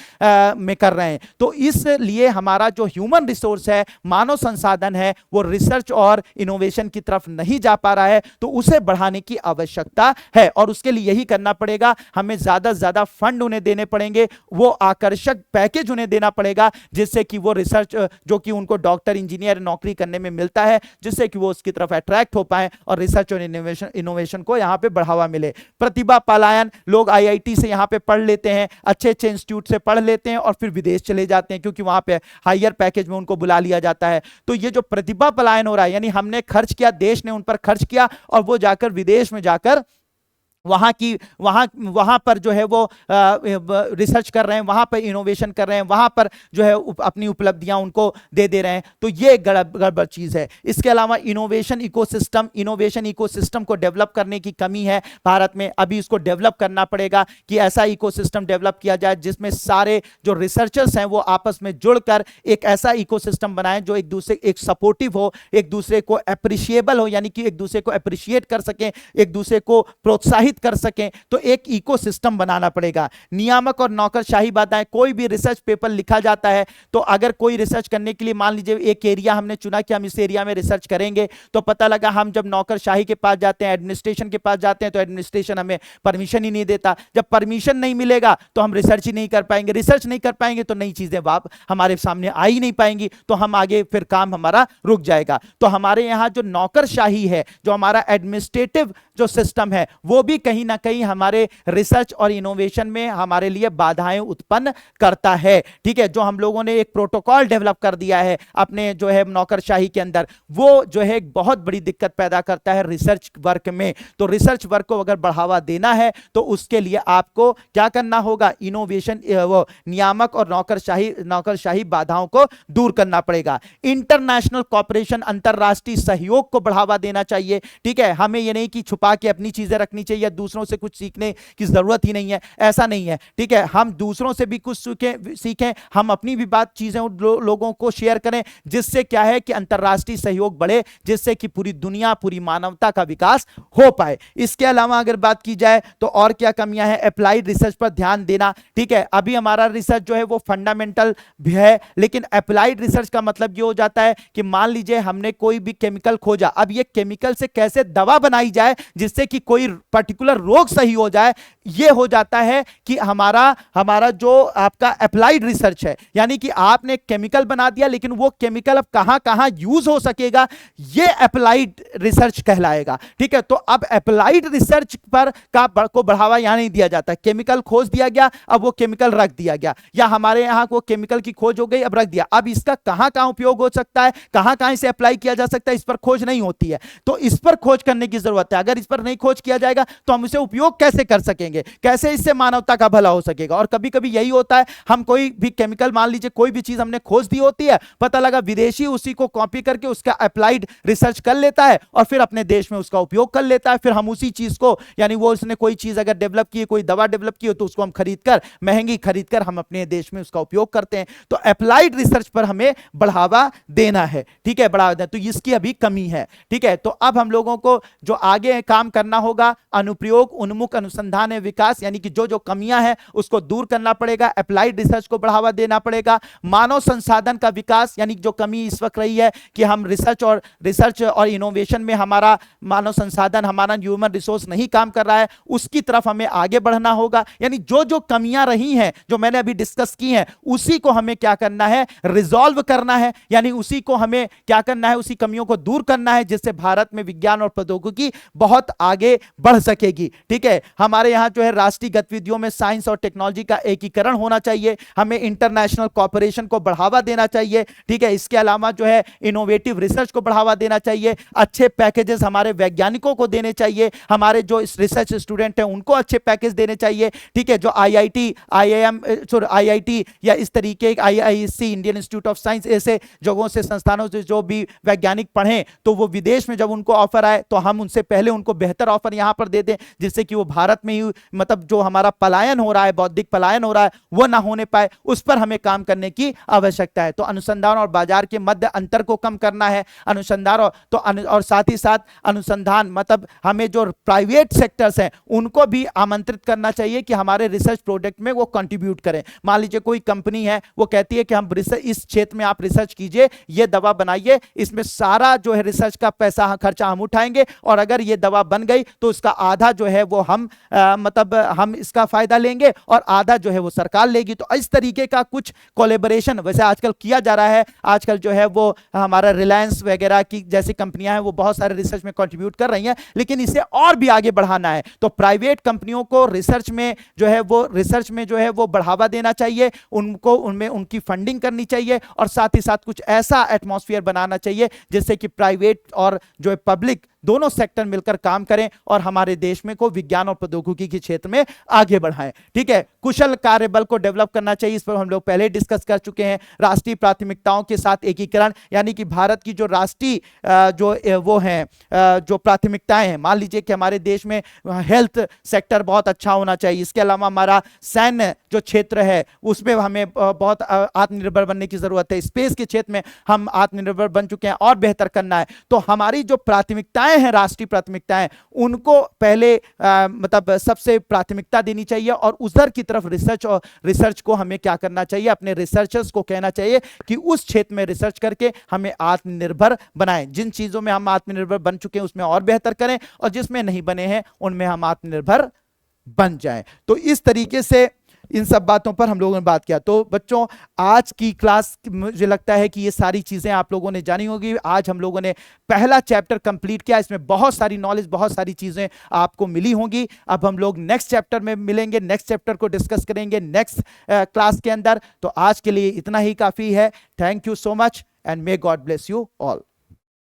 में कर रहे हैं। तो इसलिए हमारा जो ह्यूमन रिसोर्स है, मानव संसाधन है, वो रिसर्च और इनोवेशन की तरफ नहीं जा पा रहा है। तो उसे बढ़ाने की आवश्यकता है और उसके लिए यही करना पड़ेगा, हमें ज्यादा से ज्यादा फंड उन्हें देने पड़ेंगे, वो आकर्षक पैकेज उन्हें देना पड़ेगा, जिससे कि वो रिसर्च जो कि उनको डॉक्टर, इंजीनियर नौकरी करने में मिलता है, जिससे कि वो उसकी तरफ अट्रैक्ट हो पाए और रिसर्च और इनोवेशन को यहां पे बढ़ावा मिले। प्रतिभा पलायन, लोग आईआईटी से यहां पे पढ़ लेते हैं, अच्छे अच्छे इंस्टीट्यूट से पढ़ लेते हैं और फिर विदेश चले जाते हैं, क्योंकि वहां पे हायर पैकेज में उनको बुला लिया जाता है। तो ये जो प्रतिभा पलायन हो रहा है, यानी हमने खर्च किया, देश ने उन पर खर्च किया और वो जाकर विदेश में जाकर वहां पर जो है वो रिसर्च कर रहे हैं, वहां पर इनोवेशन कर रहे हैं, वहां पर जो है अपनी उपलब्धियां उनको दे दे रहे हैं। तो ये गड़बड़ चीज है। इसके अलावा इनोवेशन इकोसिस्टम को डेवलप करने की कमी है भारत में। अभी इसको डेवलप करना पड़ेगा कि ऐसा इकोसिस्टम डेवलप किया जाए जिसमें सारे जो रिसर्चर्स हैं वो आपस में जुड़कर एक ऐसा इकोसिस्टम बनाएं जो एक दूसरे एक सपोर्टिव हो, एक दूसरे को अप्रिशिएबल हो, यानी कि एक दूसरे को अप्रिशिएट कर सकें, एक दूसरे को प्रोत्साहित कर सकें। तो एक इकोसिस्टम बनाना पड़ेगा। नियामक और नौकरशाही बाधाएं, कोई भी रिसर्च पेपर लिखा जाता है तो अगर कोई रिसर्च करने के लिए मान लीजिए एक एरिया हमने चुना कि हम इस एरिया में रिसर्च करेंगे, तो पता लगा हम जब नौकरशाही के पास जाते हैं, एडमिनिस्ट्रेशन के पास जाते हैं, तो एडमिनिस्ट्रेशन हमें परमिशन ही नहीं देता। जब परमिशन नहीं मिलेगा तो हम रिसर्च ही नहीं कर पाएंगे, रिसर्च नहीं कर पाएंगे तो नई चीजें हमारे सामने आ ही नहीं पाएंगी, तो हम आगे फिर काम हमारा रुक जाएगा। तो हमारे यहां जो नौकरशाही है, जो हमारा एडमिनिस्ट्रेटिव जो सिस्टम है, वो भी कहीं ना कहीं हमारे रिसर्च और इनोवेशन में हमारे लिए बाधाएं उत्पन्न करता है। ठीक है, जो हम लोगों ने एक प्रोटोकॉल डेवलप कर दिया है अपने जो है नौकरशाही के अंदर, वो जो है एक बहुत बड़ी दिक्कत पैदा करता है रिसर्च वर्क में। तो रिसर्च वर्क को अगर बढ़ावा देना है तो उसके लिए आपको क्या करना होगा, इनोवेशन वो नियामक और नौकरशाही बाधाओं को दूर करना पड़ेगा। इंटरनेशनल कॉपरेशन, अंतरराष्ट्रीय सहयोग को बढ़ावा देना चाहिए। ठीक है, हमें ये नहीं कि छुपा के अपनी चीजें रखनी चाहिए, दूसरों से कुछ सीखने की जरूरत ही नहीं है, ऐसा नहीं है। ठीक है, हम दूसरों से भी कुछ सीखें, हम अपनी भी बात चीजें लोगों को शेयर करें, जिससे क्या है कि अंतरराष्ट्रीय सहयोग बढ़े, जिससे कि पूरी दुनिया, पूरी मानवता का विकास हो पाए। इसके अलावा अगर बात की जाए तो और क्या कमियां हैं, अप्लाइड रिसर्च पर ध्यान देना। ठीक है, अभी हमारा रिसर्च जो है वो फंडामेंटल भी है, लेकिन अप्लाइड रिसर्च का मतलब ये हो जाता है कि मान लीजिए हमने कोई भी केमिकल खोजा, अब ये केमिकल से कैसे दवा बनाई जाए जिससे कि कोई पर्टिकुलर रोग सही हो जाए, ये हो जाता है कि हमारा जो आपका अप्लाइड रिसर्च है। यानी कि आपने केमिकल बना दिया, लेकिन वो केमिकल अब कहां कहां यूज हो सकेगा, ये अप्लाइड रिसर्च कहलाएगा। ठीक है, तो अब अप्लाइड रिसर्च पर को बढ़ावा यहां नहीं दिया जाता। केमिकल खोज दिया गया, अब वो केमिकल रख दिया गया, या हमारे यहां को केमिकल की खोज हो गई, अब रख दिया, अब इसका कहां कहां उपयोग हो सकता है, कहां कहां इसे अप्लाई किया जा सकता है, इस पर खोज नहीं होती है। तो इस पर खोज करने की जरूरत है। अगर इस पर नहीं खोज किया जाएगा तो हम इसे उपयोग कैसे कर सकेंगे, कैसे इससे मानवता का भला हो सकेगा। और कभी कभी यही होता है, हम कोई भी केमिकल, मान लीजिए कोई भी चीज हमने खोज दी होती है, पता लगा विदेशी उसी को कॉपी करके उसका अप्लाइड रिसर्च कर लेता है और फिर अपने देश में उसका उपयोग कर लेता है। फिर हम उसी चीज को, यानी वो उसने कोई चीज अगर डेवलप की है, कोई दवा डेवलप की हो, तो उसको हम खरीदकर, महंगी खरीदकर हम अपने देश में उसका उपयोग करते हैं। तो अप्लाइड रिसर्च पर हमें बढ़ावा देना है। ठीक है, बढ़ावा देना, तो इसकी अभी कमी है। ठीक है, तो अब हम लोगों को जो आगे काम करना होगा, अनुप्रयोग उन्मुख अनुसंधान एवं विकास, यानी कि जो कमियां हैं उसको दूर करना पड़ेगा, अप्लाइड रिसर्च को बढ़ावा देना पड़ेगा। मानव संसाधन का विकास, यानी जो कमी इस वक्त रही है कि हम रिसर्च और इनोवेशन में हमारा मानव संसाधन, हमारा ह्यूमन रिसोर्स नहीं काम कर रहा है, उसकी तरफ हमें आगे बढ़ना होगा। यानी जो कमियां रही हैं, जो मैंने अभी डिस्कस की हैं, उसी को हमें क्या करना है, रिजॉल्व करना है, यानी उसी को हमें क्या करना है, उसी कमियों को दूर करना है, जिससे भारत में विज्ञान और प्रौद्योगिकी बहुत आगे बढ़ सकेगी। ठीक है, हमारे यहां जो है राष्ट्रीय गतिविधियों में साइंस और टेक्नोलॉजी का एकीकरण होना चाहिए, हमें इंटरनेशनल कॉपरेशन को बढ़ावा देना चाहिए, ठीक है। इसके अलावा जो है इनोवेटिव रिसर्च को बढ़ावा देना चाहिए, अच्छे पैकेजेस हमारे वैज्ञानिकों को देने चाहिए, हमारे जो रिसर्च स्टूडेंट हैं उनको अच्छे पैकेज देने चाहिए, ठीक है। जो आईआईटी, आईआईएम, आईआईटी या इस तरीके IISc, Indian institute of science, ऐसे जगहों से, संस्थानों से जो भी वैज्ञानिक पढ़ें तो वो विदेश में जब उनको ऑफर आए तो हम उनसे पहले उनको बेहतर ऑफर यहां पर दे दें, जिससे कि वो भारत में ही मतलब जो हमारा पलायन हो रहा है, बौद्धिक पलायन हो रहा है, वो ना होने पाए, उस पर हमें काम करने की आवश्यकता है। तो अनुसंधान और बाजार के मध्य अंतर को कम करना है, अनुसंधान और साथ ही साथ अनुसंधान मतलब हमें जो प्राइवेट सेक्टर्स हैं उनको भी आमंत्रित करना चाहिए कि हमारे रिसर्च प्रोडक्ट में वो कंट्रीब्यूट करें। मान लीजिए कोई कंपनी है वो कहती है कि हम इस क्षेत्र में आप रिसर्च कीजिए, ये दवा बनाइए, इसमें सारा जो है रिसर्च का पैसा खर्चा हम उठाएंगे और अगर ये दवा बन गई तो उसका आधा जो है वो हम मतलब हम इसका फायदा लेंगे और आधा जो है वो सरकार लेगी। तो इस तरीके का कुछ कोलैबोरेशन वैसे आजकल किया जा रहा है। आजकल जो है वो हमारा रिलायंस वगैरह की जैसी कंपनियां हैं वो बहुत सारे रिसर्च में कंट्रीब्यूट कर रही हैं, लेकिन इसे और भी आगे बढ़ाना है। तो प्राइवेट कंपनियों को रिसर्च में जो है वो बढ़ावा देना चाहिए, उनको उनमें उनकी फंडिंग करनी चाहिए और साथ ही साथ कुछ ऐसा एटमॉस्फेयर बनाना चाहिए जिससे कि प्राइवेट और जो है पब्लिक दोनों सेक्टर मिलकर काम करें और हमारे देश में को विज्ञान और प्रौद्योगिकी के क्षेत्र में आगे बढ़ाएं, ठीक है। कुशल कार्यबल को डेवलप करना चाहिए, इस पर हम लोग पहले डिस्कस कर चुके हैं। राष्ट्रीय प्राथमिकताओं के साथ एकीकरण, यानी कि भारत की जो राष्ट्रीय जो वो हैं जो प्राथमिकताएं हैं, मान लीजिए कि हमारे देश में हेल्थ सेक्टर बहुत अच्छा होना चाहिए, इसके अलावा हमारा सैन्य जो क्षेत्र है उसमें हमें बहुत आत्मनिर्भर बनने की जरूरत है, स्पेस के क्षेत्र में हम आत्मनिर्भर बन चुके हैं और बेहतर करना है। तो हमारी जो प्राथमिकताएं हैं, राष्ट्रीय प्राथमिकताएं, उनको पहले मतलब सबसे प्राथमिकता देनी चाहिए और उधर की तरफ रिसर्च को हमें क्या करना चाहिए, अपने रिसर्चर्स को कहना चाहिए कि उस क्षेत्र में रिसर्च करके हमें आत्मनिर्भर बनाएं। जिन चीजों में हम आत्मनिर्भर बन चुके हैं उसमें और बेहतर करें और जिसमें नहीं बने हैं उनमें हम आत्मनिर्भर बन जाएं। तो इस तरीके से इन सब बातों पर हम लोगों ने बात किया। तो बच्चों आज की क्लास मुझे लगता है कि ये सारी चीजें आप लोगों ने जानी होगी। आज हम लोगों ने पहला चैप्टर कंप्लीट किया, इसमें बहुत सारी नॉलेज, बहुत सारी चीजें आपको मिली होंगी। अब हम लोग नेक्स्ट चैप्टर में मिलेंगे, नेक्स्ट चैप्टर को डिस्कस करेंगे नेक्स्ट क्लास के अंदर। तो आज के लिए इतना ही काफी है। Thank you so much and may God bless you all.